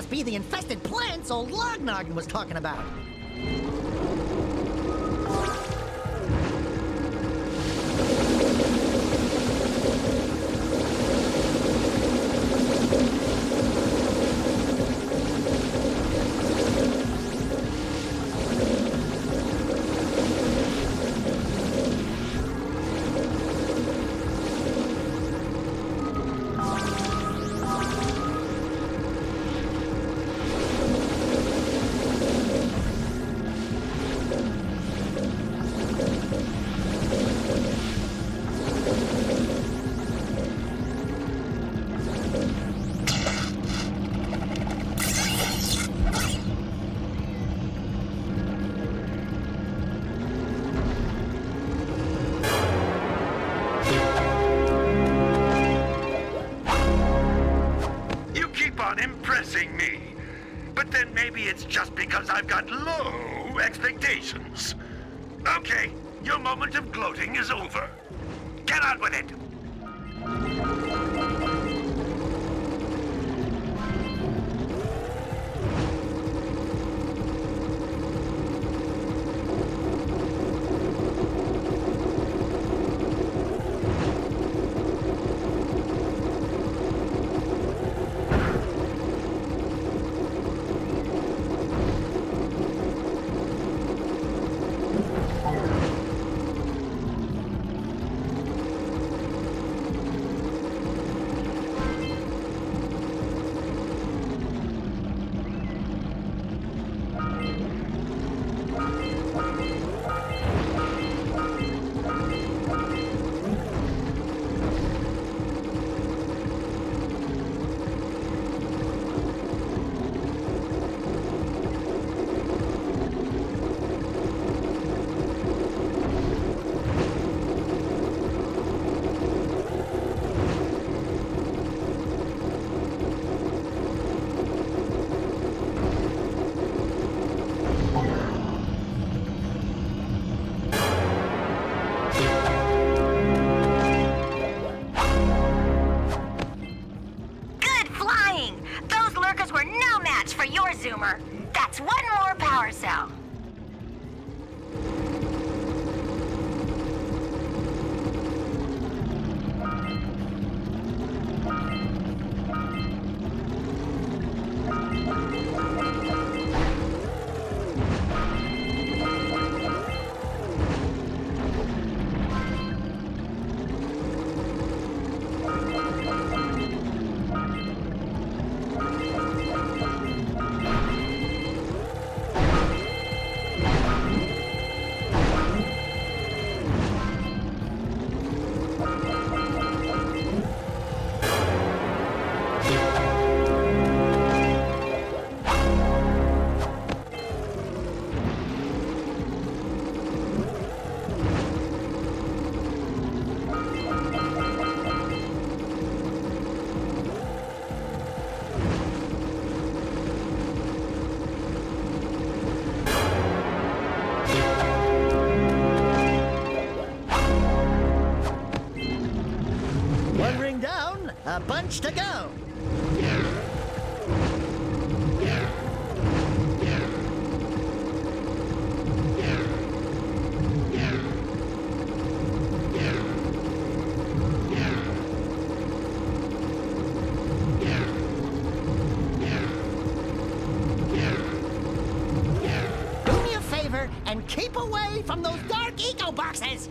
Be the infested plants old Lognoggin was talking about. embarrassing me. But then maybe it's just because I've got low expectations. Okay, your moment of gloating is over. Get on with it! That's one more power cell. One ring down, a bunch to go. Do me a favor and keep away from those dark eco boxes.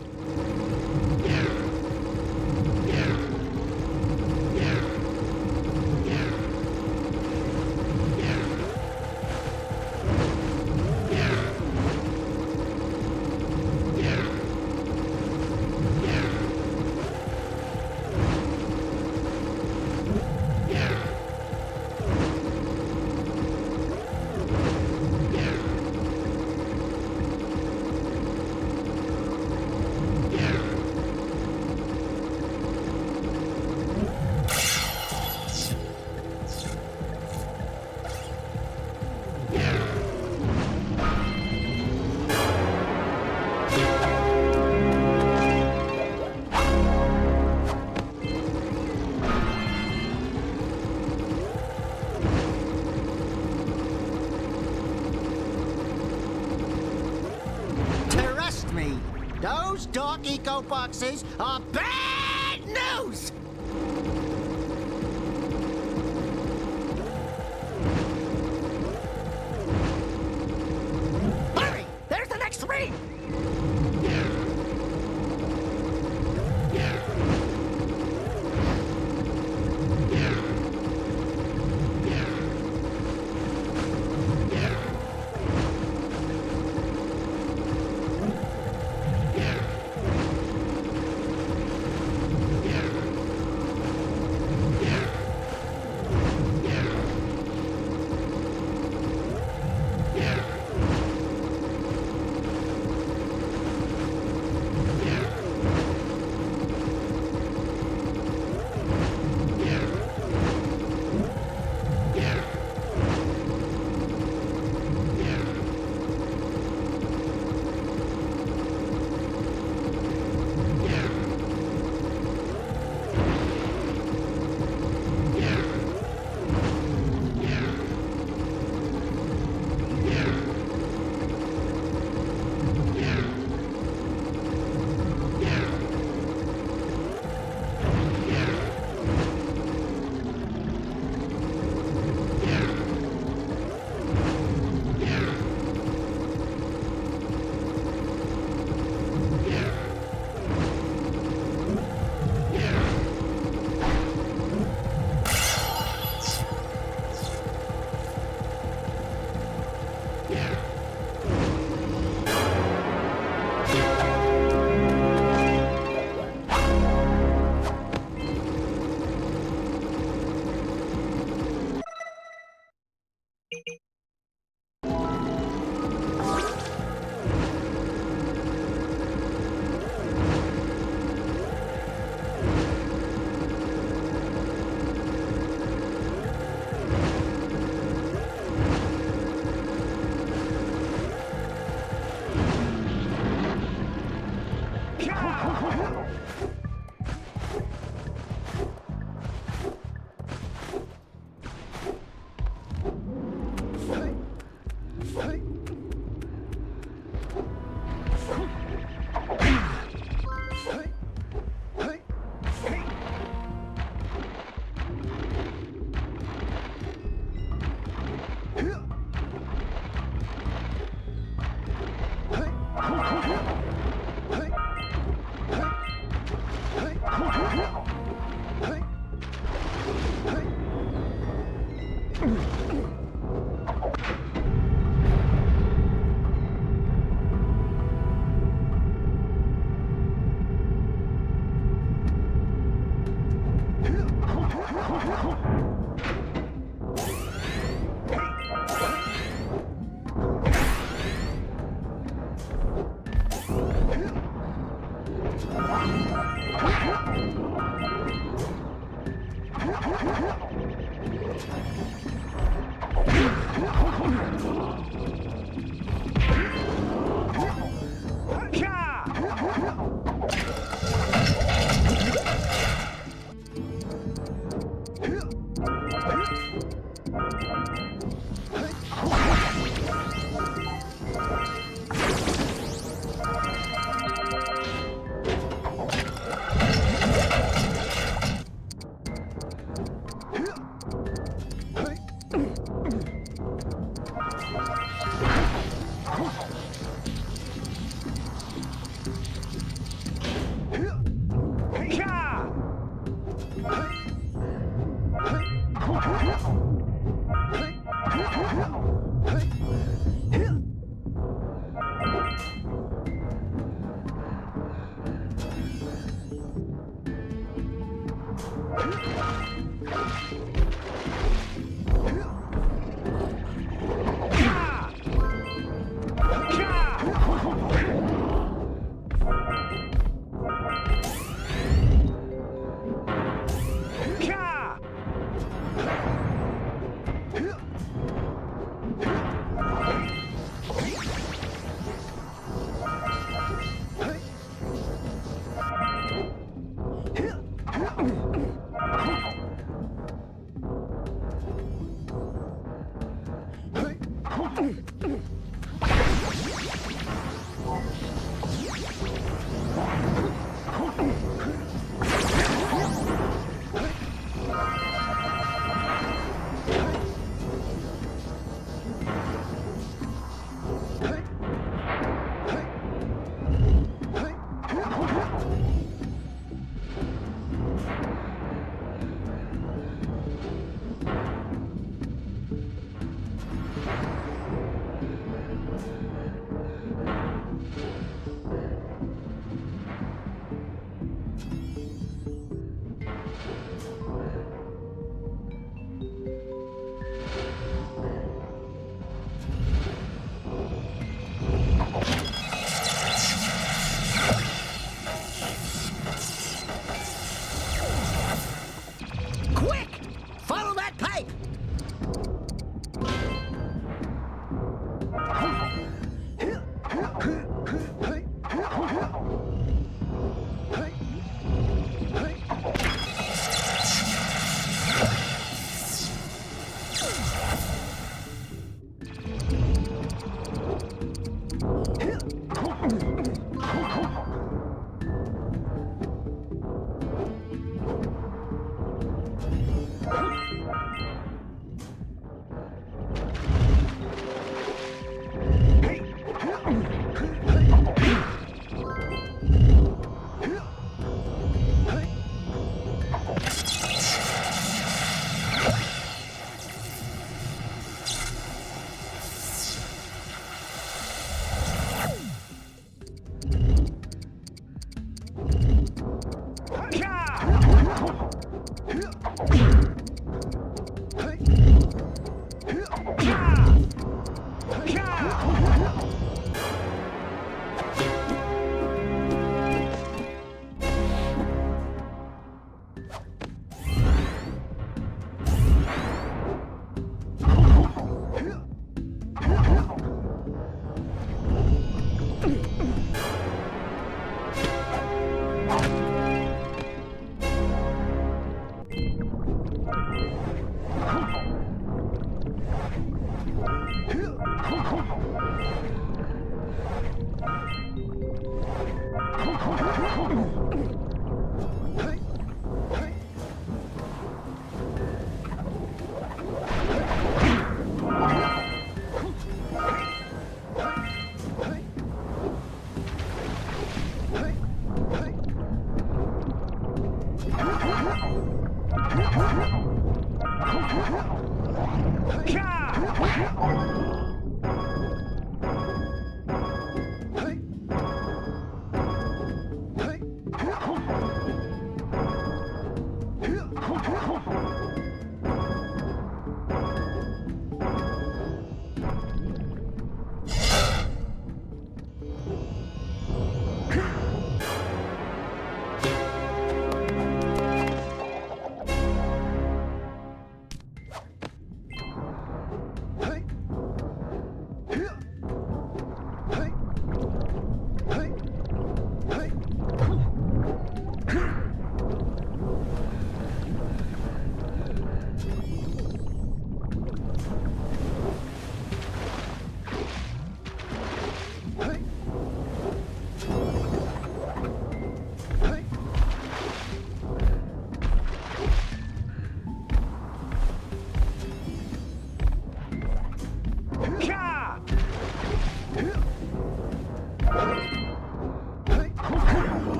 Trust me, those dark eco boxes are bad news! Hurry! There's the next ring!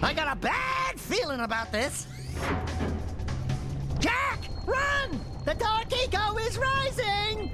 I got a bad feeling about this. Jack, run! The dark eco is rising!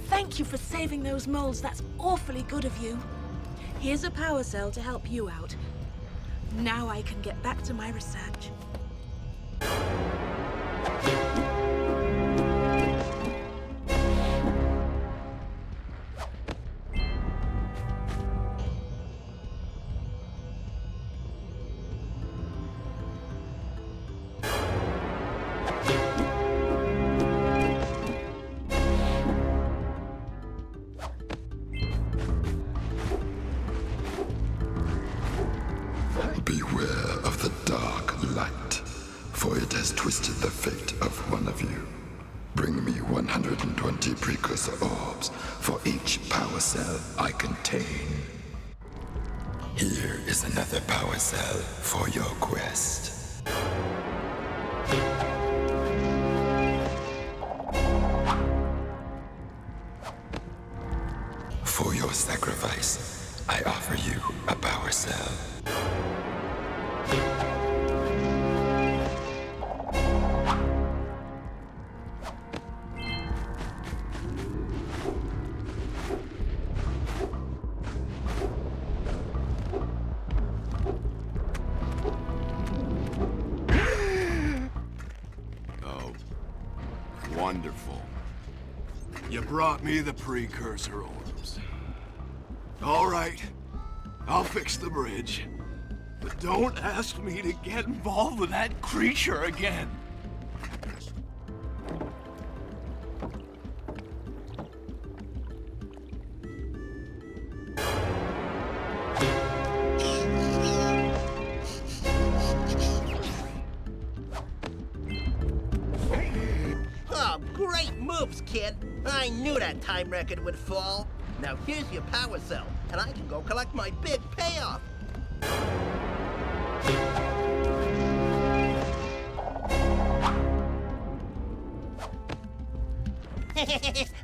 Thank you for saving those moles. That's awfully good of you. Here's a power cell to help you out. Now I can get back to my research. Beware of the dark light. of one of you. Bring me 120 precursor orbs for each power cell I contain. Here is another power cell for your quest. For your sacrifice, I offer you a power cell. Wonderful. You brought me the precursor orbs. All right, I'll fix the bridge. But don't ask me to get involved with that creature again. Kid. I knew that time record would fall. Now here's your power cell, and I can go collect my big payoff.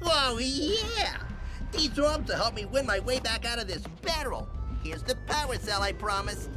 Oh, yeah! These orbs will help me win my way back out of this barrel. Here's the power cell I promised.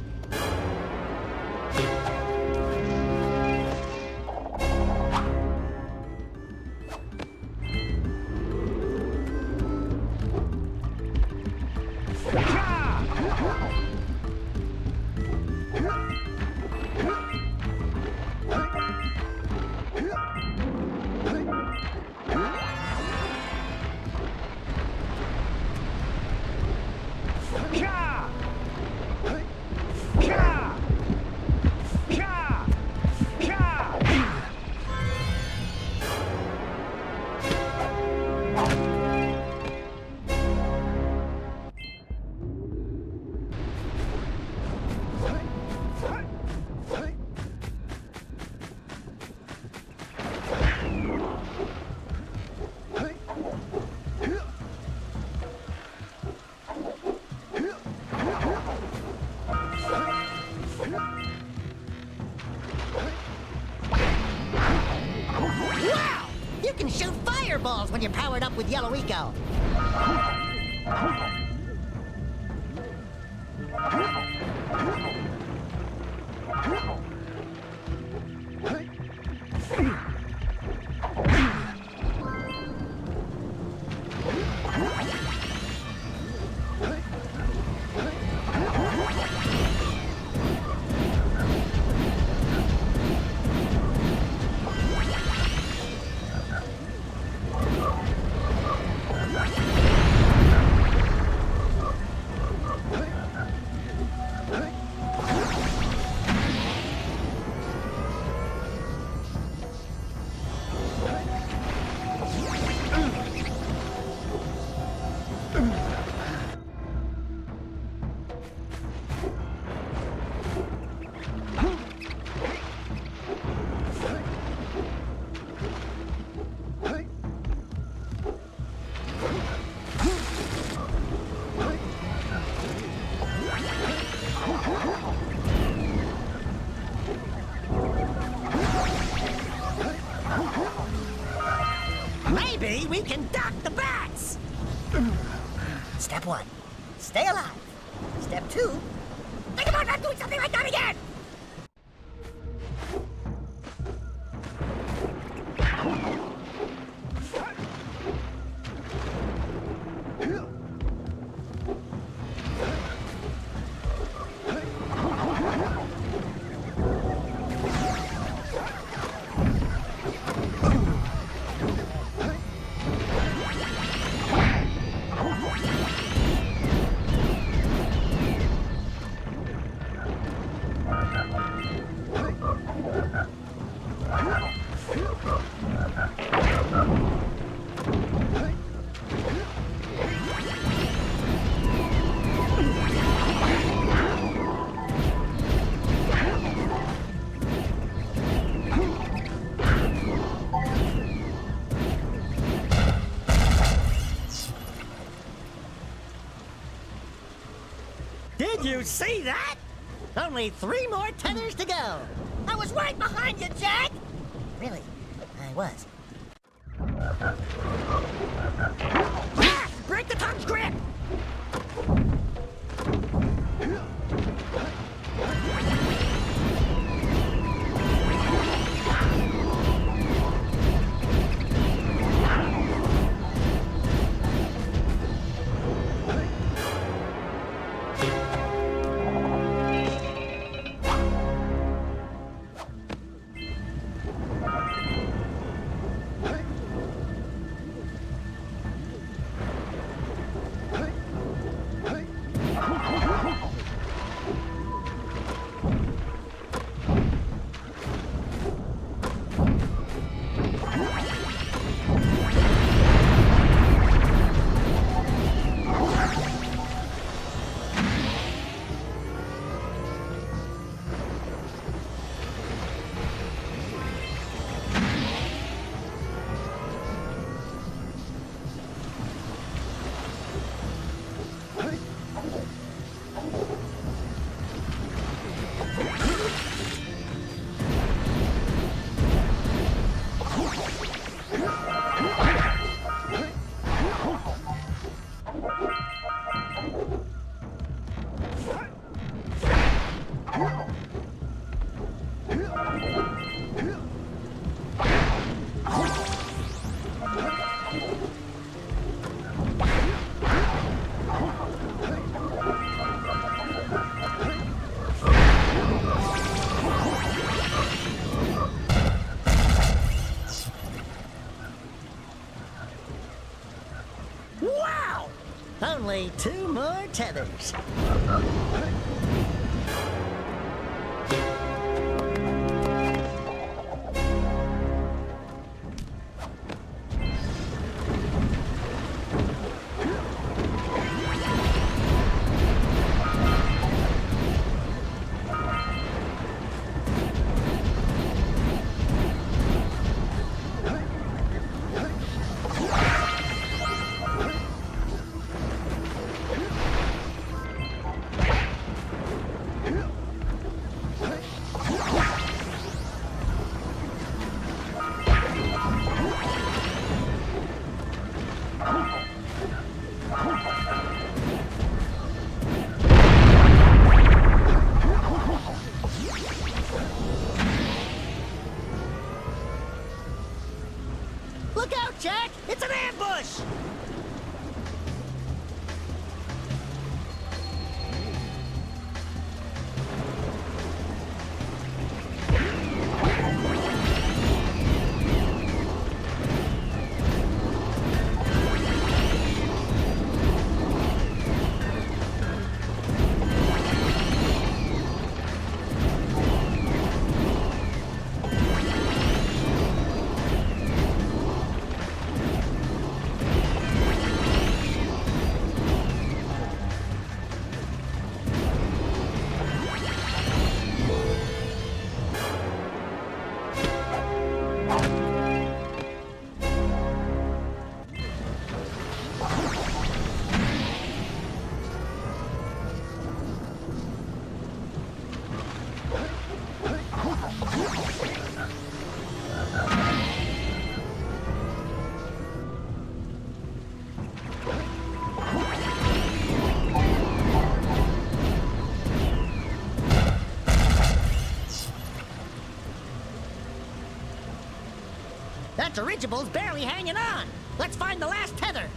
When you're powered up with Yellow Eco. Maybe we can dock the bats! Step 1, stay alive. Step 2, think about not doing something like that again! Did you see that? Only 3 more tethers to go. I was right behind you, Jack! Really? I was. Ah! Break the tongue's grip! Only 2 more tethers. Look out, Jack! It's an ambush! That dirigible's barely hanging on. Let's find the last tether.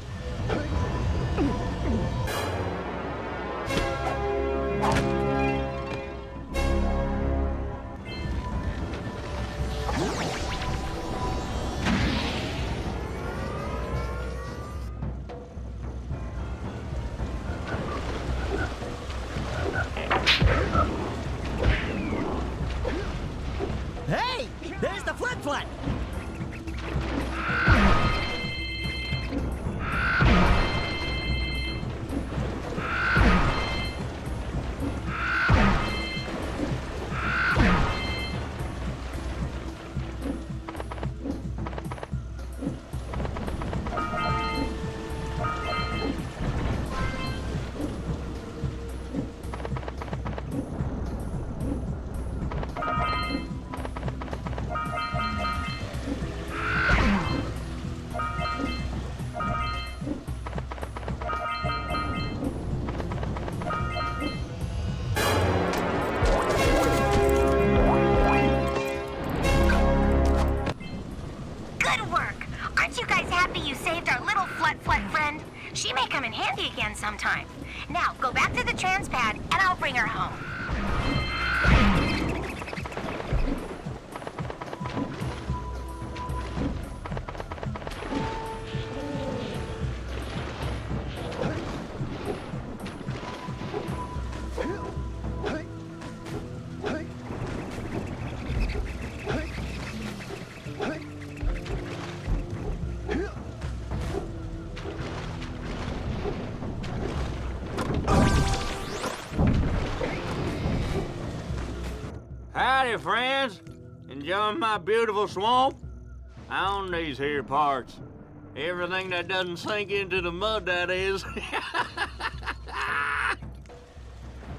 Hey, there's the flood. Good work. Aren't you guys happy you saved our little Flut friend? She may come in handy again sometime. Now, go back to the transpad, and I'll bring her home. Howdy, friends. Enjoying my beautiful swamp? I own these here parts. Everything that doesn't sink into the mud, that is.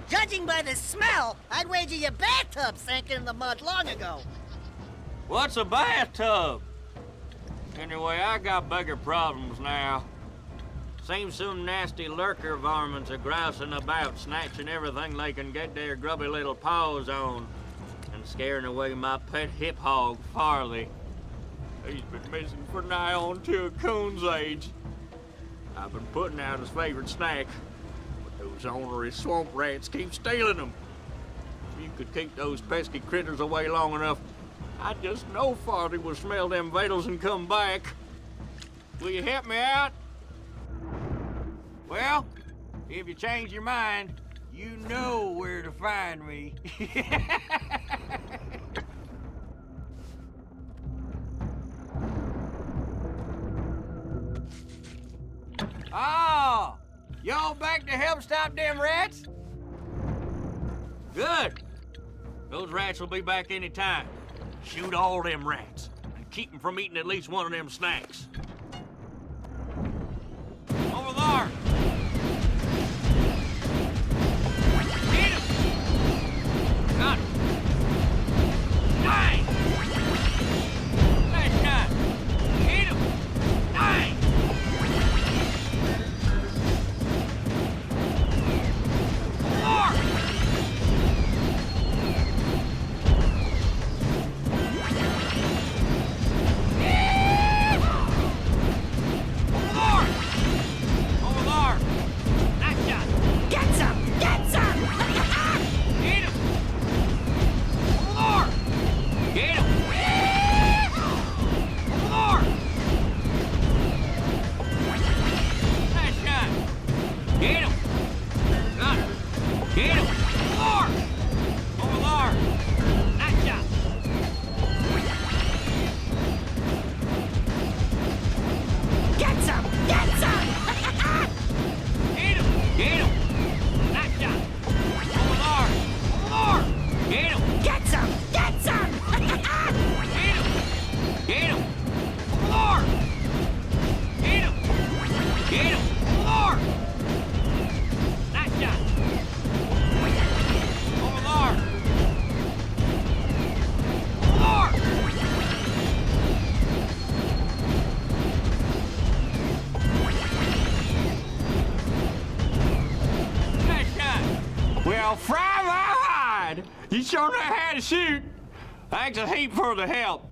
Judging by the smell, I'd wager your bathtub sank in the mud long ago. What's a bathtub? Anyway, I got bigger problems now. Seems some nasty lurker varmints are grousing about, snatching everything they can get their grubby little paws on, and scaring away my pet hip hog, Farley. He's been missing for nigh on to a coon's age. I've been putting out his favorite snack, but those ornery swamp rats keep stealing them. If you could keep those pesky critters away long enough, I just know Farley will smell them vitals and come back. Will you help me out? Well, if you change your mind, you know where to find me. Oh, y'all back to help stop them rats? Good. Those rats will be back any time. Shoot all them rats and keep them from eating at least one of them snacks. Over there. Get him. Got him. Nice. Nice shot. Get him. Nice. Well, fry my hide! You sure know how to shoot. Thanks a heap for the help.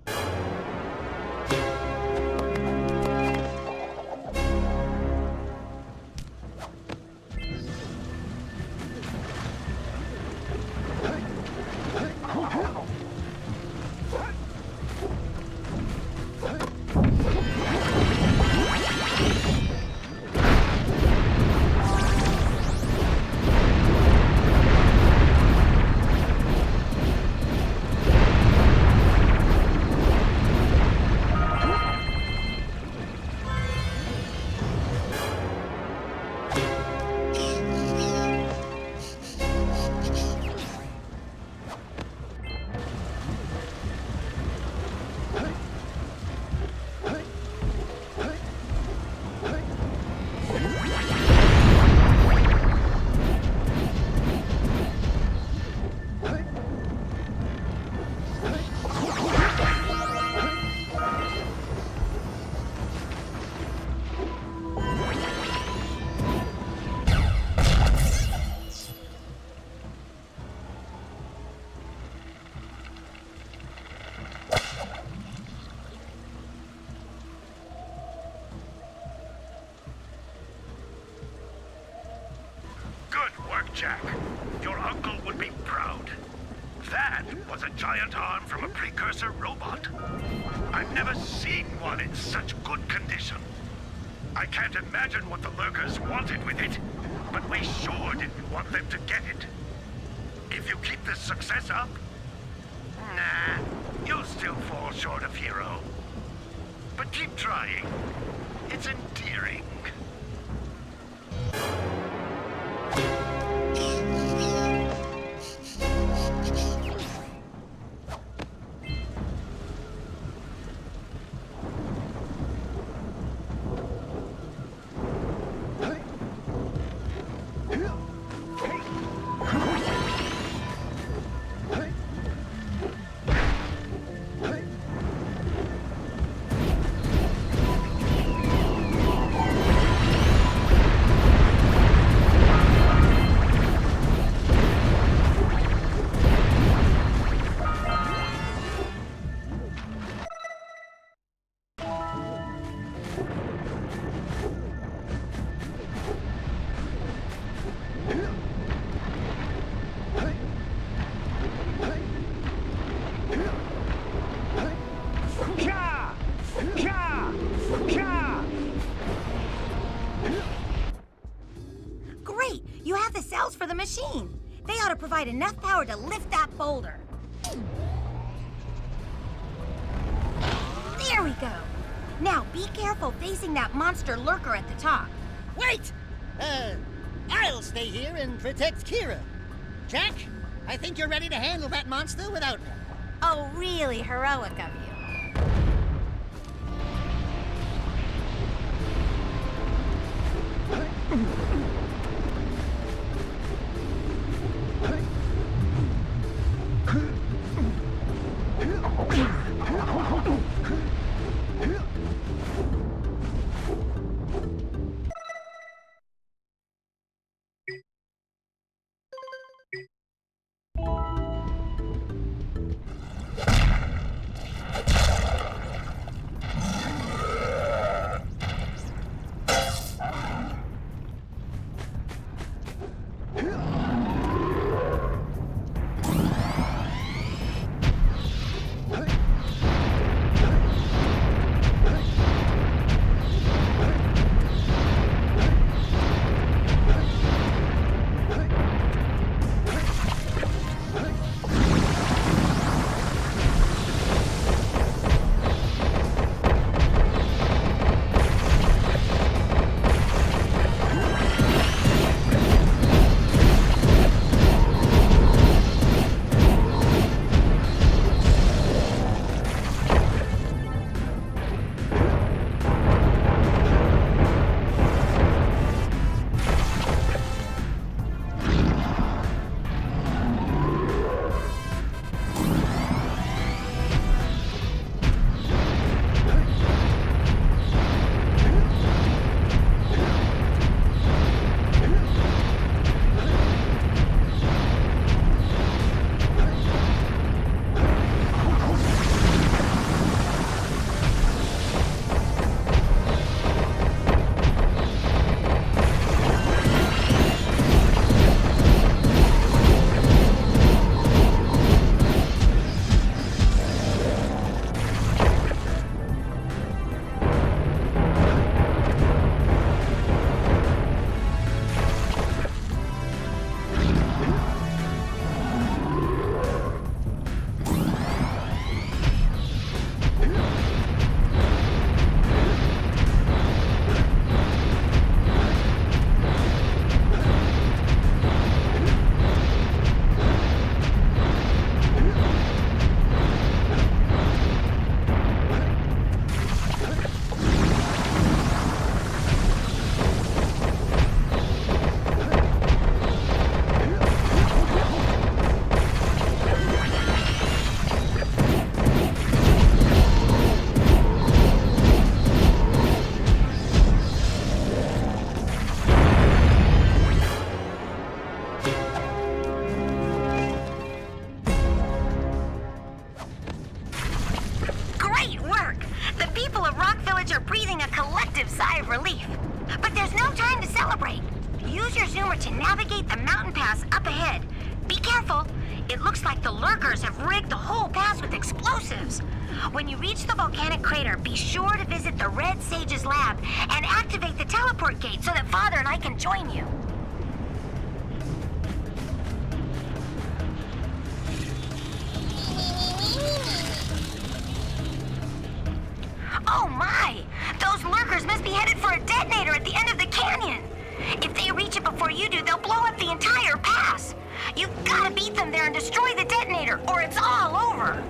Jack. Your uncle would be proud. That was a giant arm from a precursor robot. I've never seen one in such good condition. I can't imagine what the lurkers wanted with it, but we sure didn't want them to get it. If you keep this success up, nah, you'll still fall short of hero. But keep trying. It's endearing. Great! You have the cells for the machine. They ought to provide enough power to lift that boulder. There we go. Now be careful facing that monster lurker at the top. Wait! I'll stay here and protect Kira. Jack, I think you're ready to handle that monster without me. Oh, really heroic of you. use your zoomer to navigate the mountain pass up ahead. Be careful. It looks like the lurkers have rigged the whole pass with explosives. When you reach the volcanic crater, be sure to visit the Red Sage's lab and activate the teleport gate so that Father and I can join you. Oh my! Those lurkers must be headed for a detonator at the end of the canyon. If they reach it before you do, they'll blow up the entire pass. You've got to beat them there and destroy the detonator, or it's all over.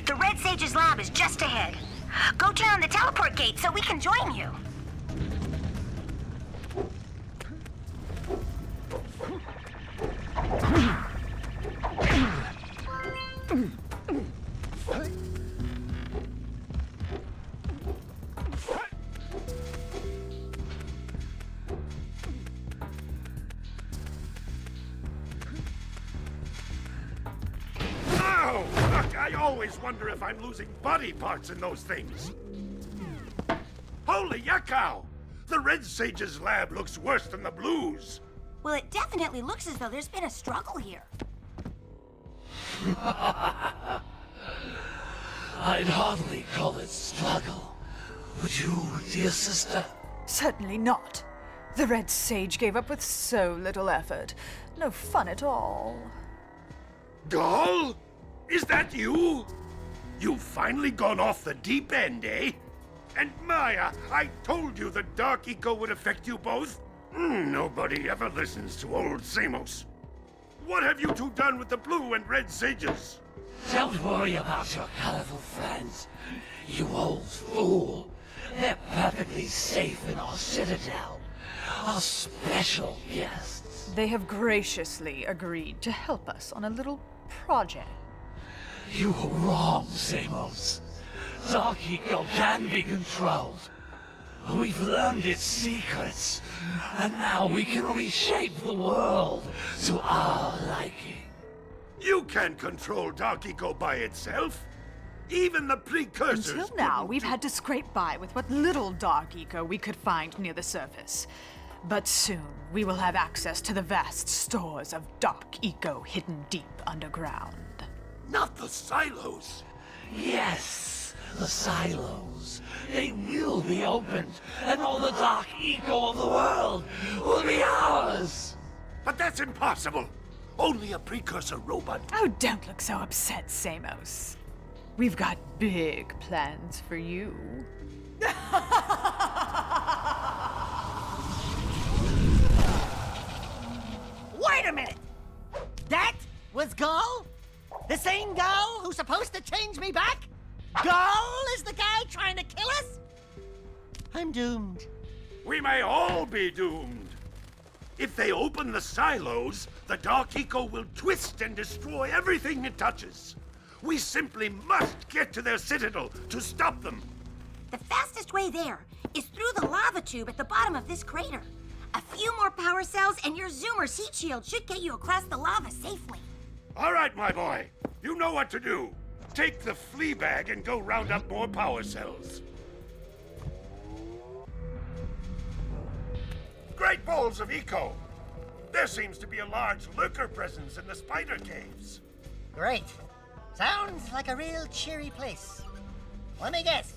The Red Sage's lab is just ahead. Go turn on the teleport gate so we can join you. I always wonder if I'm losing body parts in those things. Holy yakkow! The Red Sage's lab looks worse than the Blues. Well, it definitely looks as though there's been a struggle here. I'd hardly call it struggle. Would you, dear sister? Certainly not. The Red Sage gave up with so little effort. No fun at all. Gall? Is that you? You've finally gone off the deep end, eh? And Maia, I told you the dark eco would affect you both. Nobody ever listens to old Samos. What have you two done with the Blue and Red Sages? Don't worry about your colorful friends, you old fool. They're perfectly safe in our Citadel. Our special guests. They have graciously agreed to help us on a little project. You were wrong, Samos. Dark Eco can be controlled. We've learned its secrets, and now we can reshape the world to our liking. You can't control Dark Eco by itself. Even the Precursors. Until now, we've had to scrape by with what little Dark Eco we could find near the surface. But soon, we will have access to the vast stores of Dark Eco hidden deep underground. Not the silos. Yes, the silos. They will be opened, and all the Dark Eco of the world will be ours. But that's impossible. Only a Precursor robot. Oh, don't look so upset, Samos. We've got big plans for you. Wait a minute! That was Gall? The same Gall who's supposed to change me back? Gall is the guy trying to kill us? I'm doomed. We may all be doomed. If they open the silos, the Dark Eco will twist and destroy everything it touches. We simply must get to their Citadel to stop them. The fastest way there is through the lava tube at the bottom of this crater. A few more power cells and your Zoomer's heat shield should get you across the lava safely. All right, my boy. You know what to do. Take the flea bag and go round up more power cells. Great balls of eco! There seems to be a large lurker presence in the spider caves. Great. Sounds like a real cheery place. Let me guess.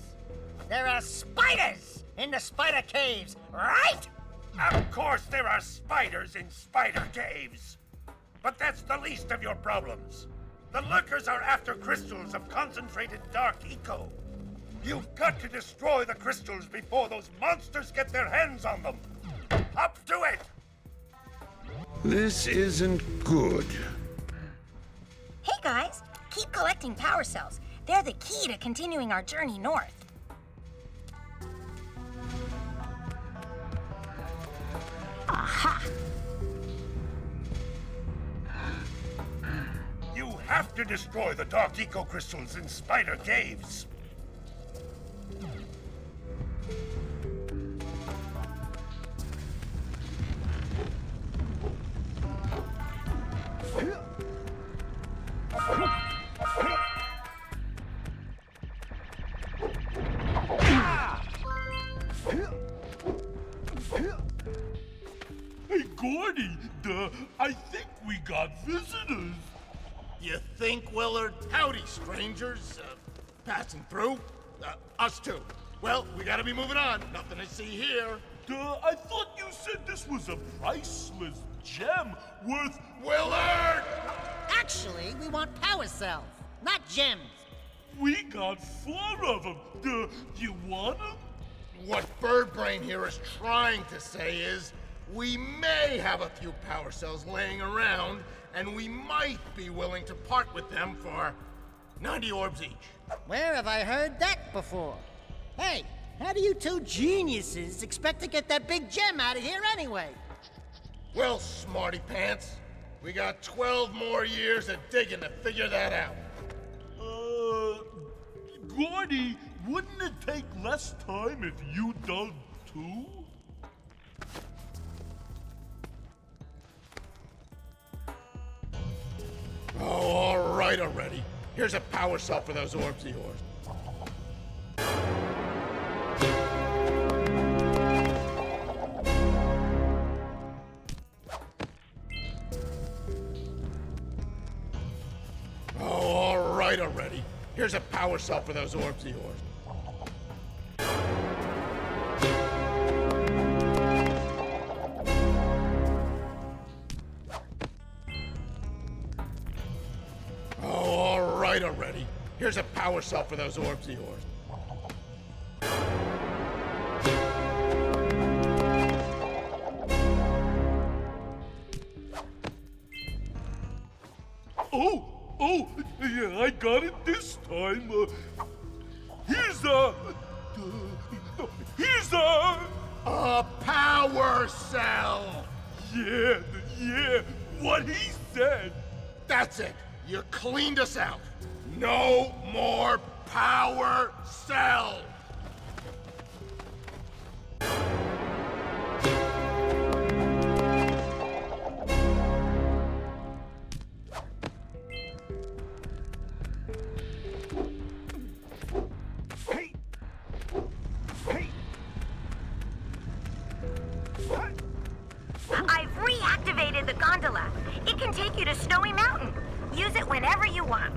There are spiders in the spider caves, right? Of course there are spiders in spider caves. But that's the least of your problems. The lurkers are after crystals of concentrated dark eco. You've got to destroy the crystals before those monsters get their hands on them. Up to it! This isn't good. Hey guys, keep collecting power cells. They're the key to continuing our journey north. Aha! You have to destroy the dark eco crystals in spider caves. Hey, Gordy, I think we got visitors. You think, Willard? Howdy, strangers. Passing through? Us too. Well, we gotta be moving on. Nothing to see here. I thought you said this was a priceless gem worth... Willard! Actually, we want power cells, not gems. We got 4 of them. You want them? What Birdbrain here is trying to say is, we may have a few power cells laying around, and we might be willing to part with them for 90 orbs each. Where have I heard that before? Hey, how do you two geniuses expect to get that big gem out of here anyway? Well, smarty pants, we got 12 more years of digging to figure that out. Gordy, wouldn't it take less time if you dug too? Oh, all right already. Here's a power cell for those orbs of yours. Oh, all right already. Here's a power cell for those orbs of yours. Oh, all right already. Here's a power cell for those orbs of yours. Oh, yeah, I got it this time. Here's a power cell. Yeah, what he said. That's it. You cleaned us out. No more power cells. I've reactivated the gondola. It can take you to Snowy Mountain. Use it whenever you want.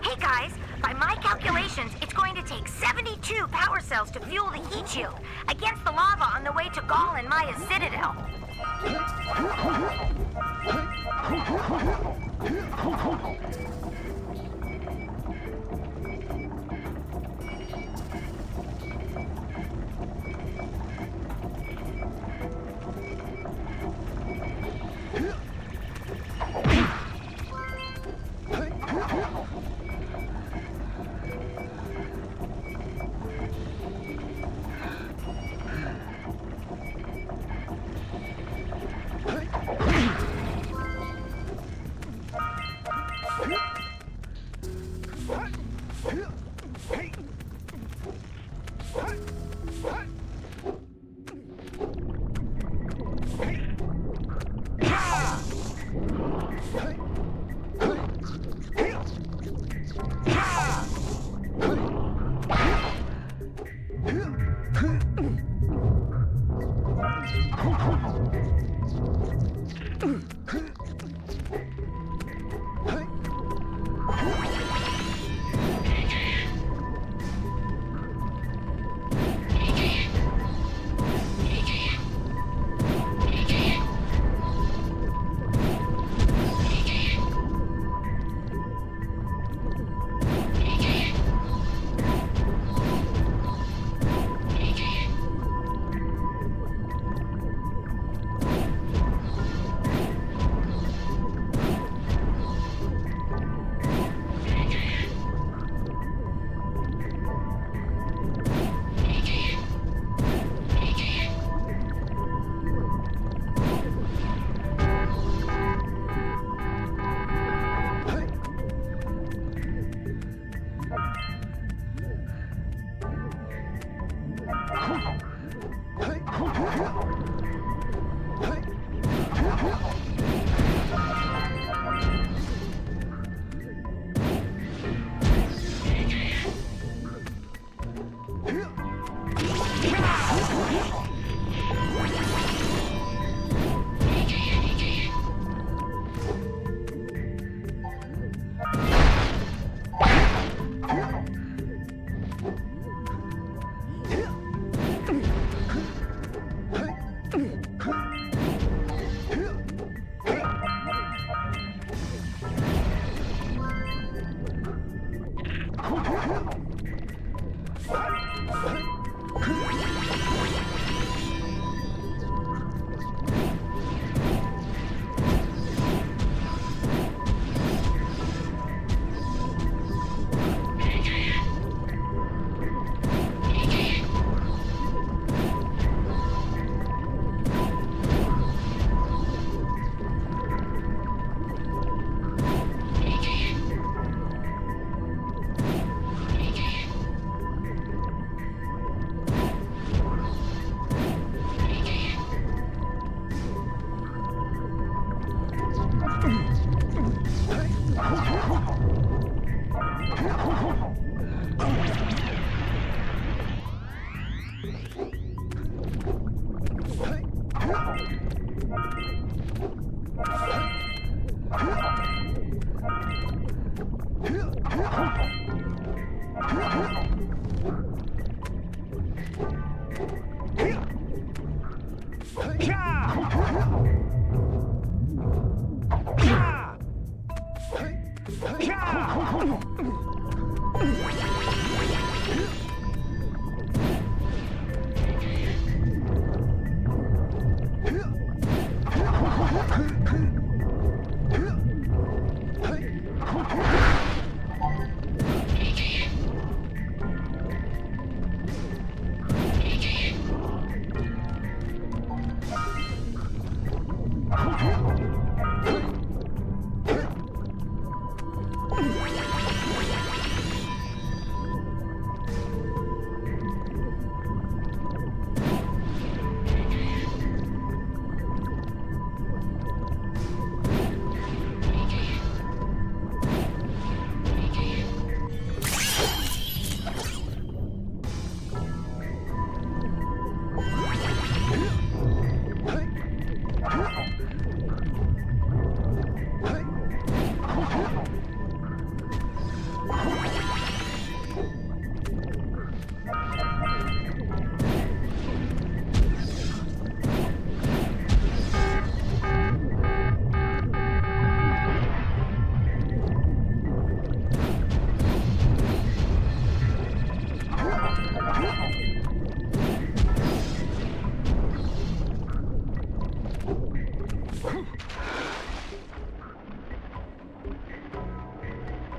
Hey guys, by my calculations, it's going to take 72 power cells to fuel the heat shield against the lava on the way to GOAL and Maia's Citadel.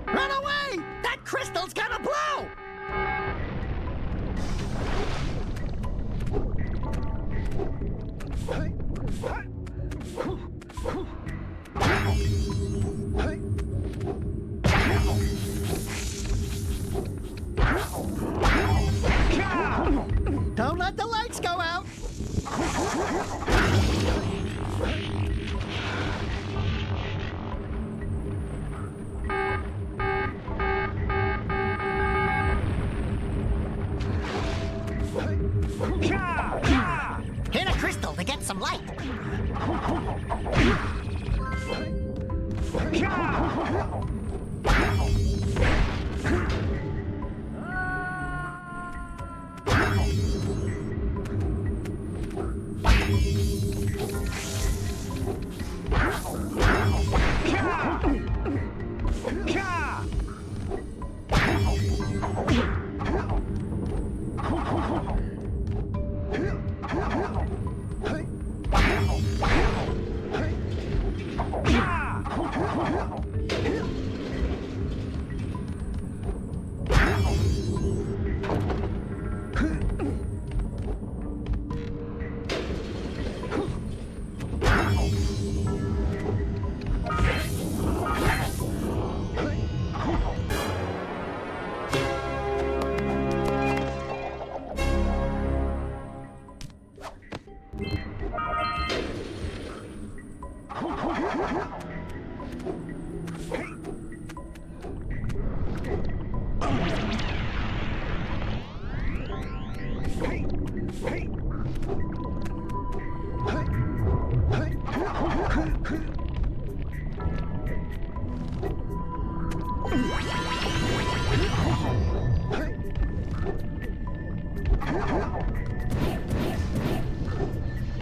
Run away! That crystal's gonna blow! Don't let the lights go out! Hit a crystal to get some light.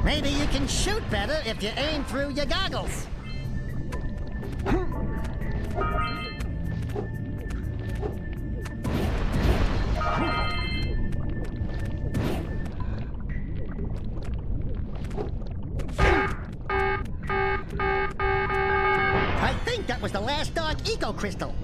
Maybe you can shoot better if you aim through your goggles. I think that was the last dark eco crystal.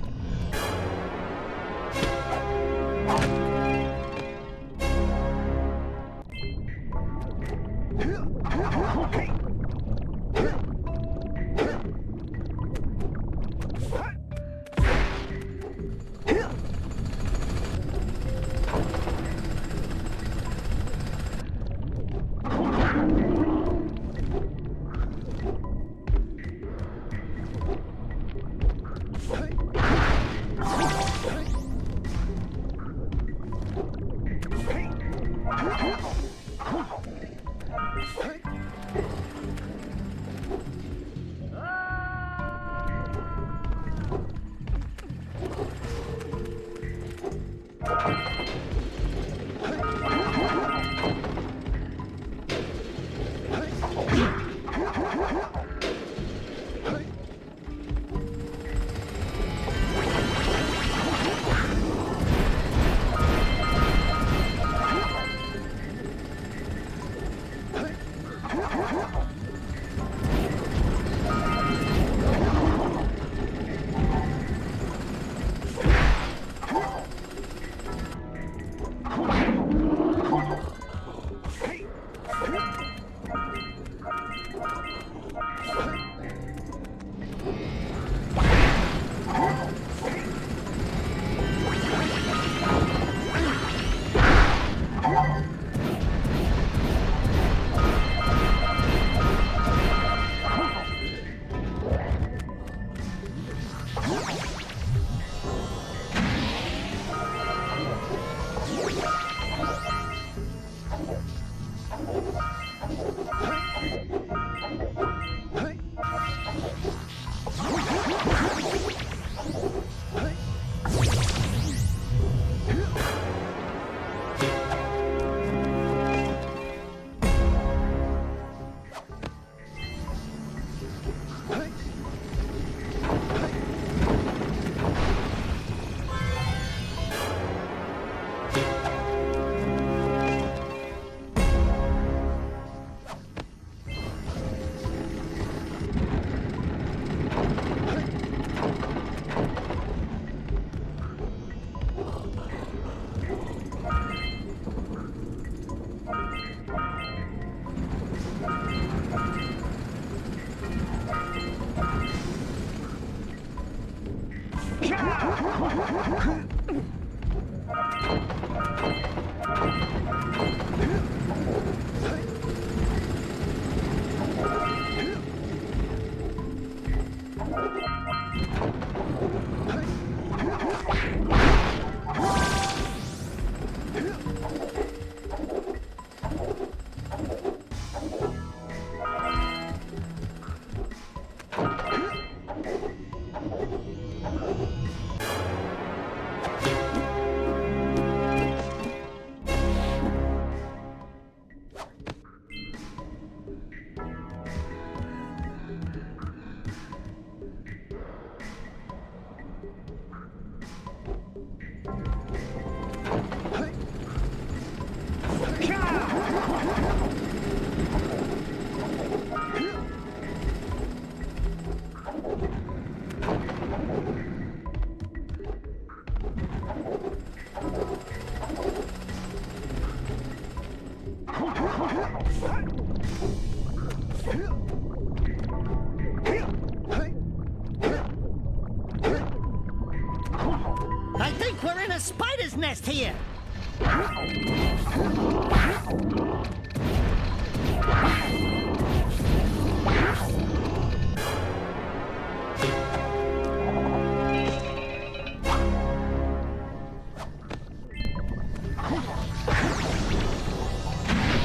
I think we're in a spider's nest here.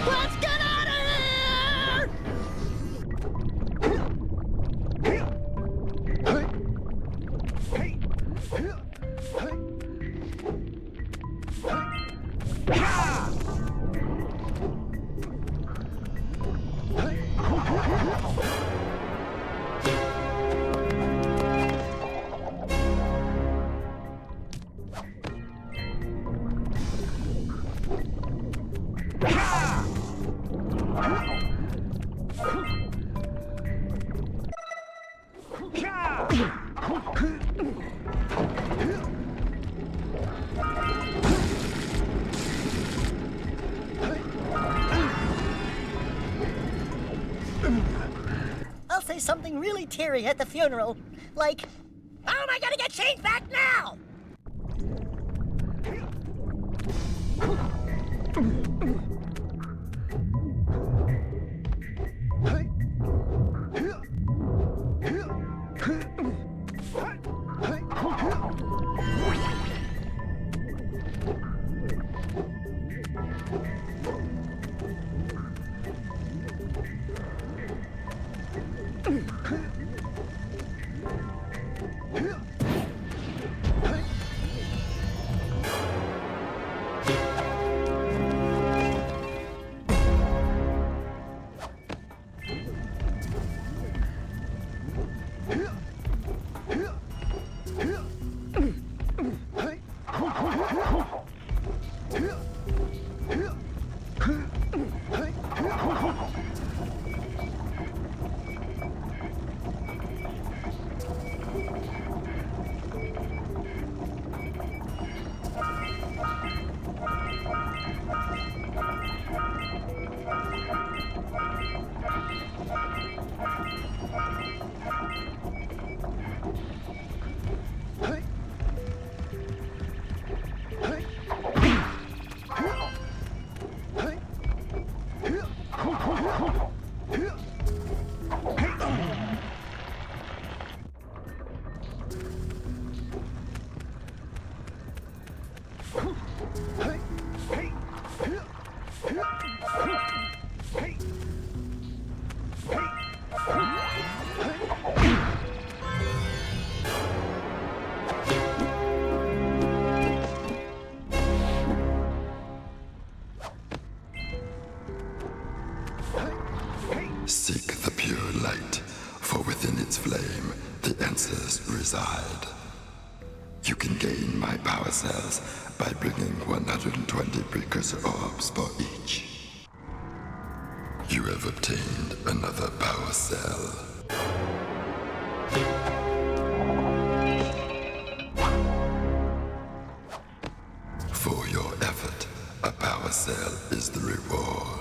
Let's get out of here! I'll say something really teary at the funeral, like, "How am I gonna get changed back now?" pure light, for within its flame, the answers reside. You can gain my power cells by bringing 120 precursor orbs for each. You have obtained another power cell. For your effort, a power cell is the reward.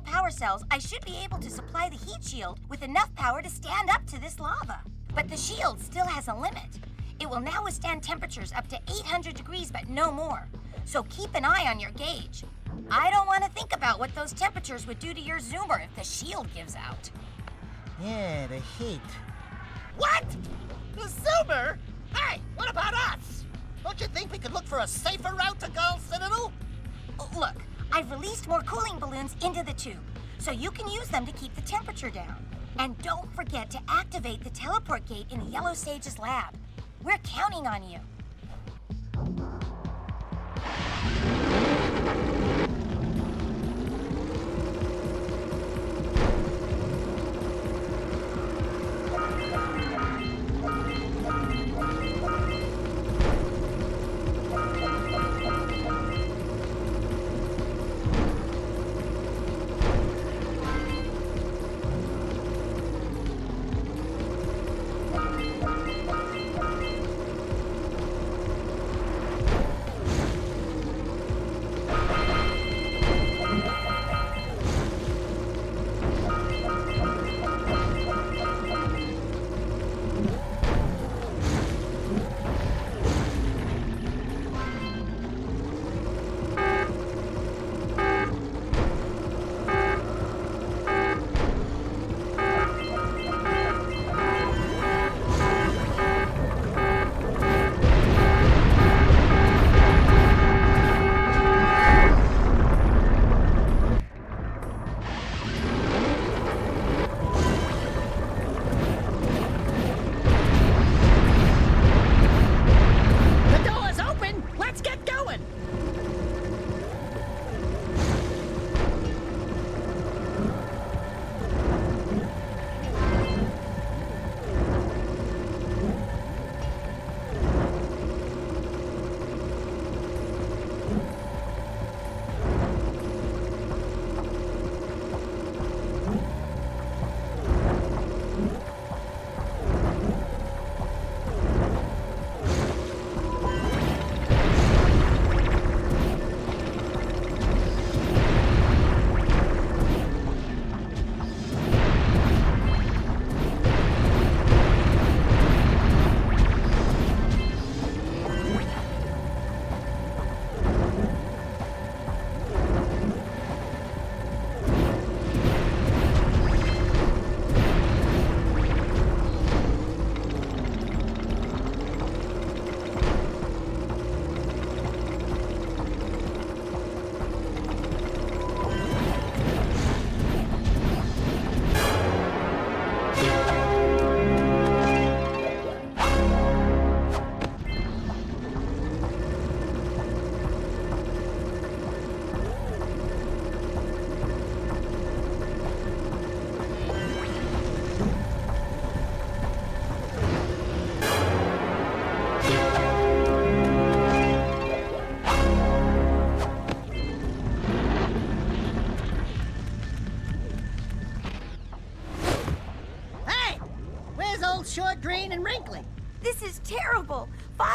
Power cells, I should be able to supply the heat shield with enough power to stand up to this lava. But the shield still has a limit. It will now withstand temperatures up to 800 degrees, but no more. So keep an eye on your gauge. I don't want to think about what those temperatures would do to your zoomer if the shield gives out. Yeah, the heat. What? The zoomer? Hey, what about us? Don't you think we could look for a safer route to Gull Citadel? Oh, look, I've released more cooling balloons into the tube, so you can use them to keep the temperature down. And don't forget to activate the teleport gate in the Yellow Sage's lab. We're counting on you.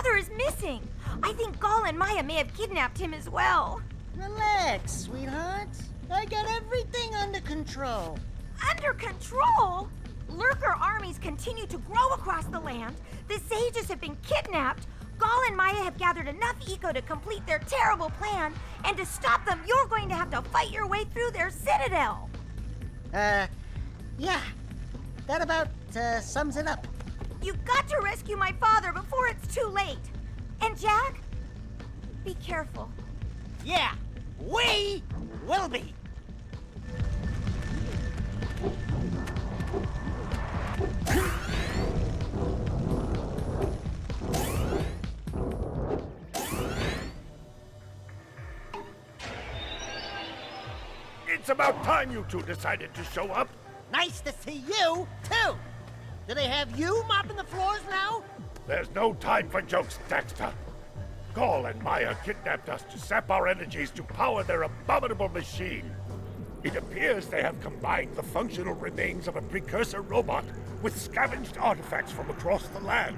father is missing. I think Gall and Maia may have kidnapped him as well. Relax, sweetheart. I got everything under control. Under control? Lurker armies continue to grow across the land. The sages have been kidnapped. Gall and Maia have gathered enough eco to complete their terrible plan. And to stop them, you're going to have to fight your way through their citadel. Yeah. That about sums it up. You've got to rescue my father before it's too late. And Jack, be careful. Yeah, we will be. It's about time you two decided to show up. Nice to see you, too. Do they have you mopping the floors now? There's no time for jokes, Daxter. Gall and Maia kidnapped us to sap our energies to power their abominable machine. It appears they have combined the functional remains of a precursor robot with scavenged artifacts from across the land.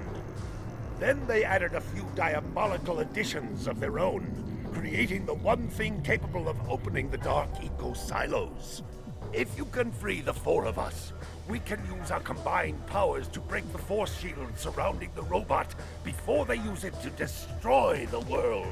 Then they added a few diabolical additions of their own, creating the one thing capable of opening the dark eco silos. If you can free the four of us, we can use our combined powers to break the force shield surrounding the robot before they use it to destroy the world.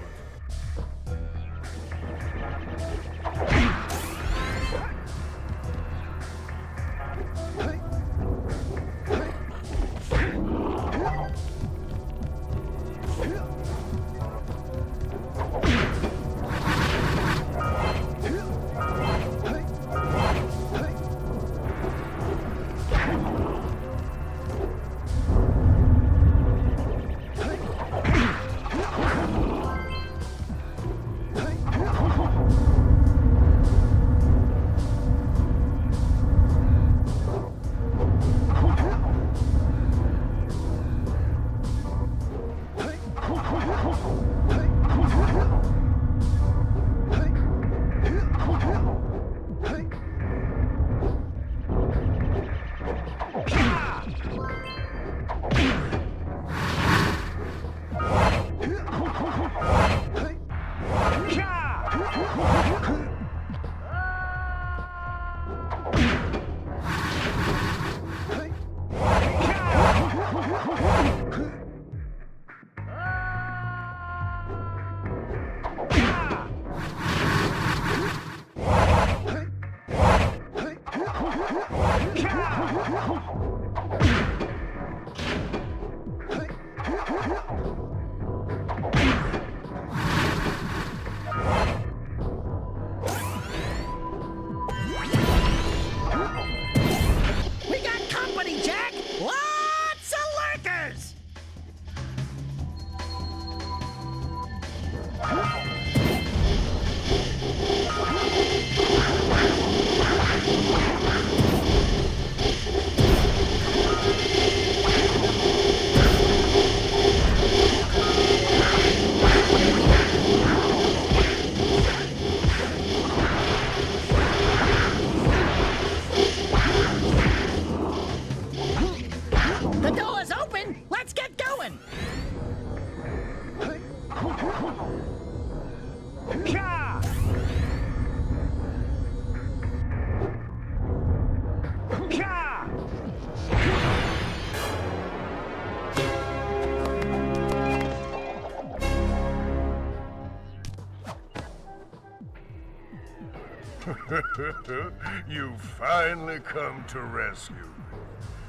You've finally come to rescue me.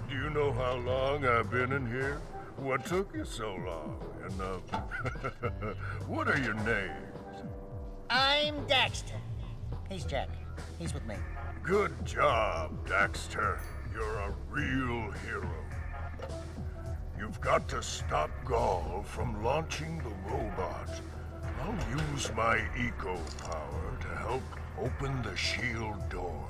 Do you know how long I've been in here? What took you so long? And, what are your names? I'm Daxter. He's Jack. He's with me. Good job, Daxter. You're a real hero. You've got to stop Gall from launching the robot. I'll use my eco power to help open the shield door.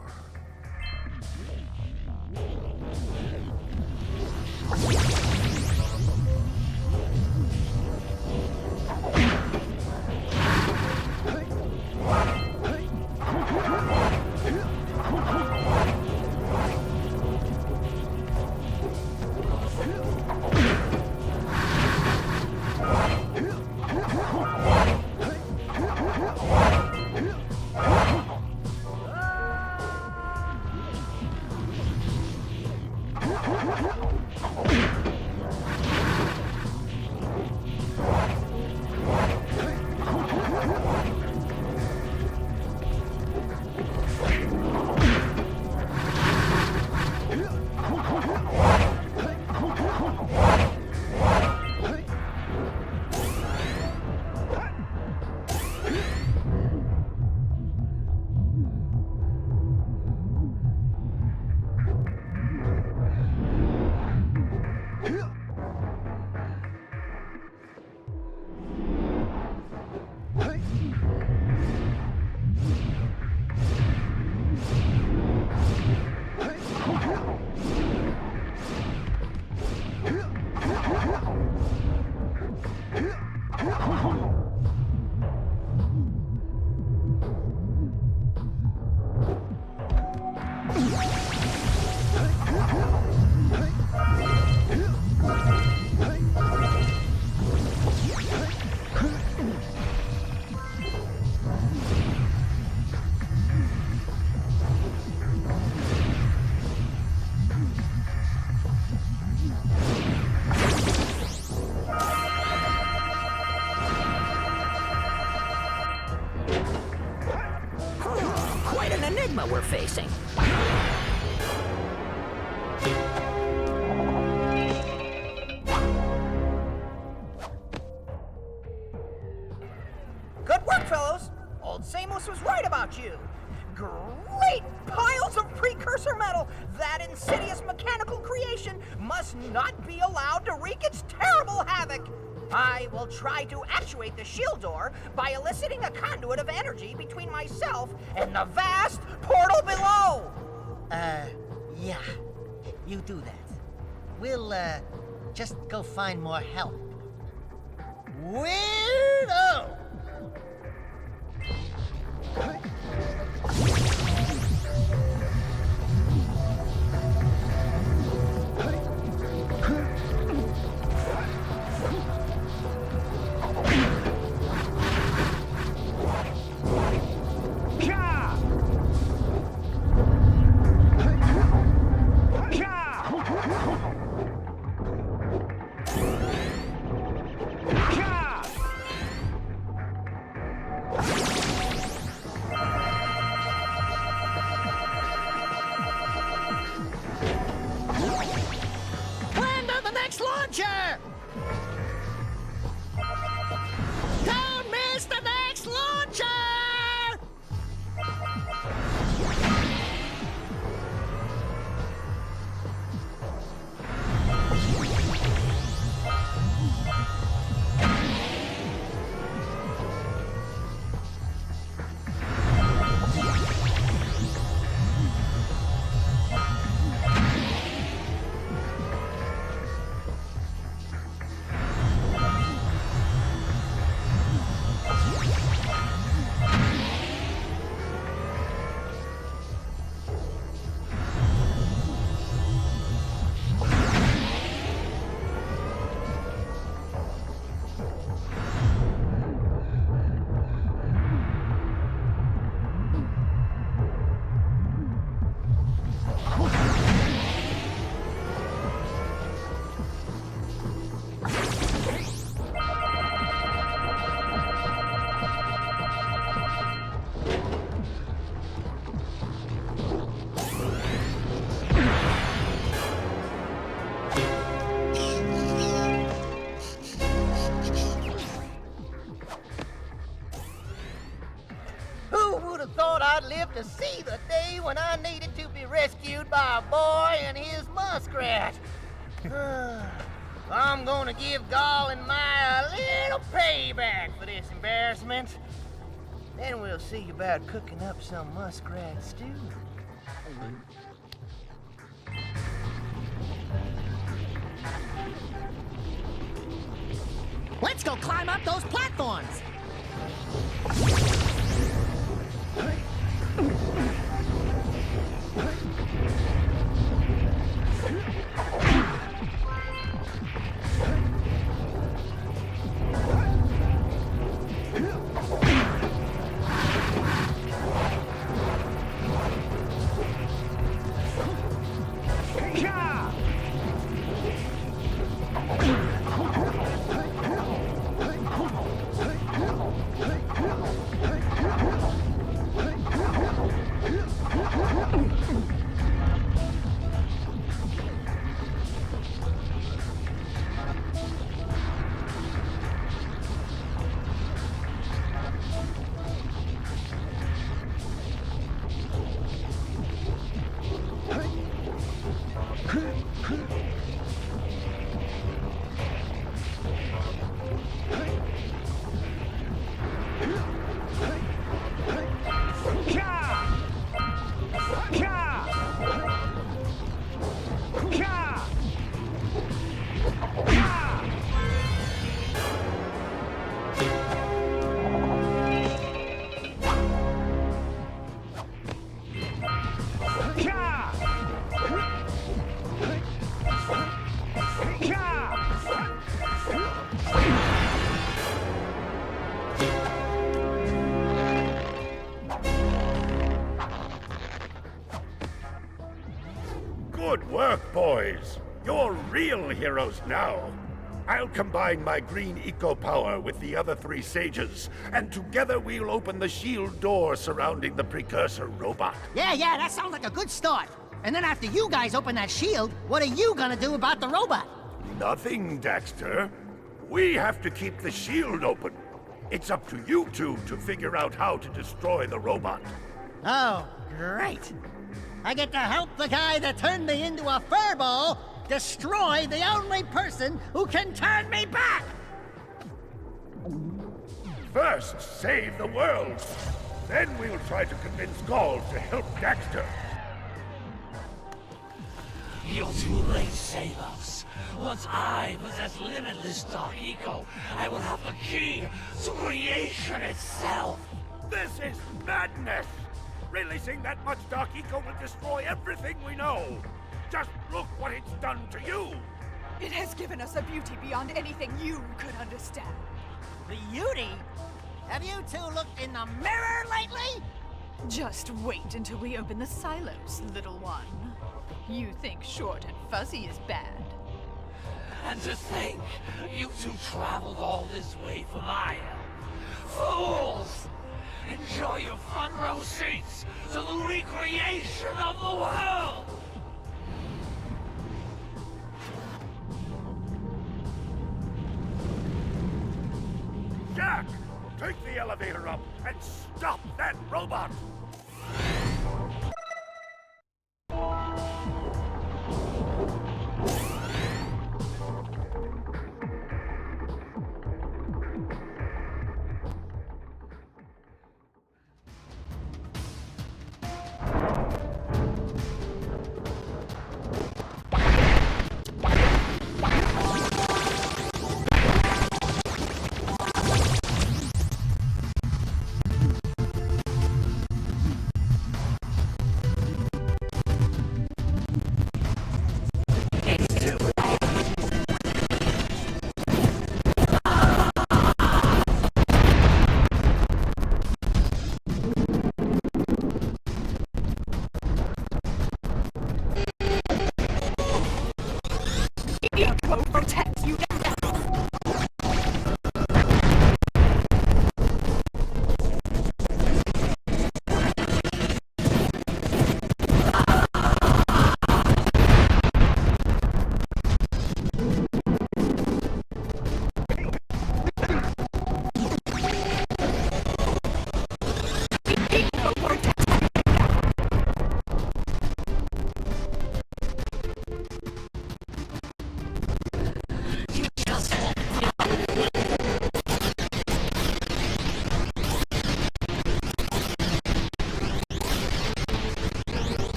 enigma we're facing. Good work, fellows. Old Samos was right about you. Great piles of precursor metal! That insidious mechanical creation must not be allowed to wreak its terrible havoc. I will try to actuate the shield door by eliciting a conduit of energy between myself and the vast portal below. Yeah. You do that. We'll, just go find more help. Weirdo! Don't miss the next launcher! To see the day when I needed to be rescued by a boy and his muskrat. I'm gonna give Gall and Maia a little payback for this embarrassment. Then we'll see about cooking up some muskrat stew. Let's go climb up those platforms! Good work, boys. You're real heroes now. I'll combine my green eco power with the other 3 sages, and together we'll open the shield door surrounding the Precursor robot. Yeah, that sounds like a good start. And then after you guys open that shield, what are you gonna do about the robot? Nothing, Daxter. We have to keep the shield open. It's up to you two to figure out how to destroy the robot. Oh, great. I get to help the guy that turned me into a furball destroy the only person who can turn me back! First, save the world. Then we'll try to convince Gall to help Daxter. You're too late, Salos. Once I possess limitless Dark Eco, I will have the key to creation itself. This is madness! Releasing that much Dark Eco will destroy everything we know. Just look what it's done to you! It has given us a beauty beyond anything you could understand. Beauty? Have you two looked in the mirror lately? Just wait until we open the silos, little one. You think short and fuzzy is bad. And to think, you two traveled all this way for Maia. Fools! Enjoy your front row seats to the recreation of the world! Jack, take the elevator up and stop that robot!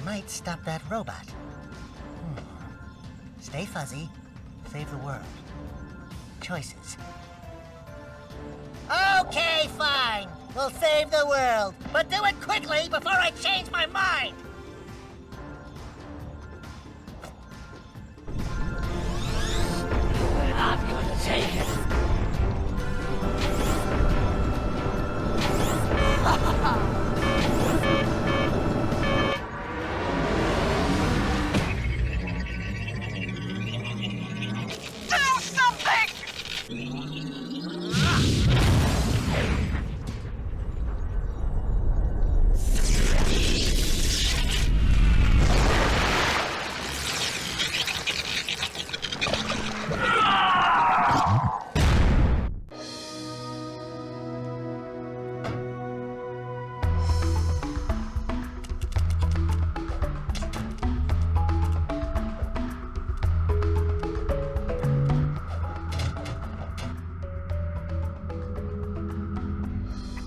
might stop that robot. Stay fuzzy. Save the world. Choices. Okay, fine. We'll save the world. But do it quickly before I change my mind. I'm gonna take it. Do something!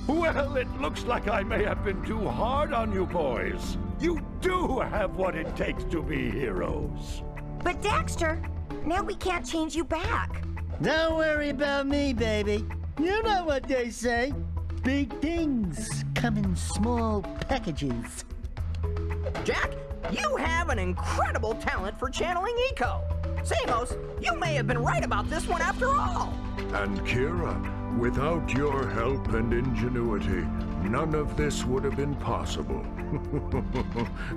Well, it looks like I may have been too hard on you boys. You do have what it takes to be heroes. But Daxter, now we can't change you back. Don't worry about me, baby. You know what they say. Big things come in small packages. Jack, you have an incredible talent for channeling eco. Samos, you may have been right about this one after all. And Kira, without your help and ingenuity, none of this would have been possible.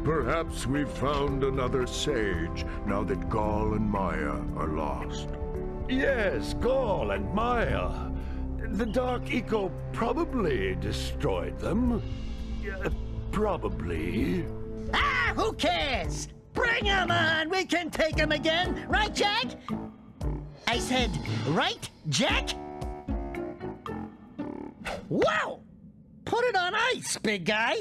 Perhaps we've found another sage now that Gaul and Maia are lost. Yes, Gaul and Maia. The Dark Eco probably destroyed them. Probably. Ah, who cares? Bring 'em on! We can take 'em again! Right, Jack? I said, right, Jack? Wow! Put it on ice, big guy!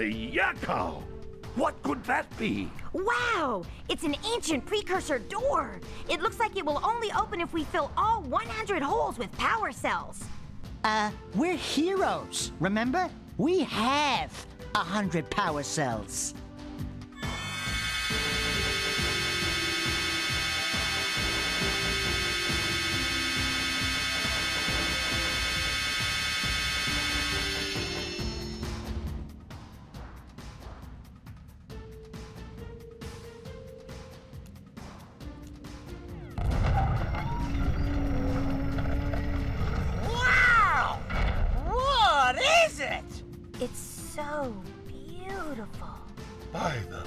Holy yakkow! What could that be? Wow! It's an ancient precursor door. It looks like it will only open if we fill all 100 holes with power cells. We're heroes, remember? We have 100 power cells. It's so beautiful. By the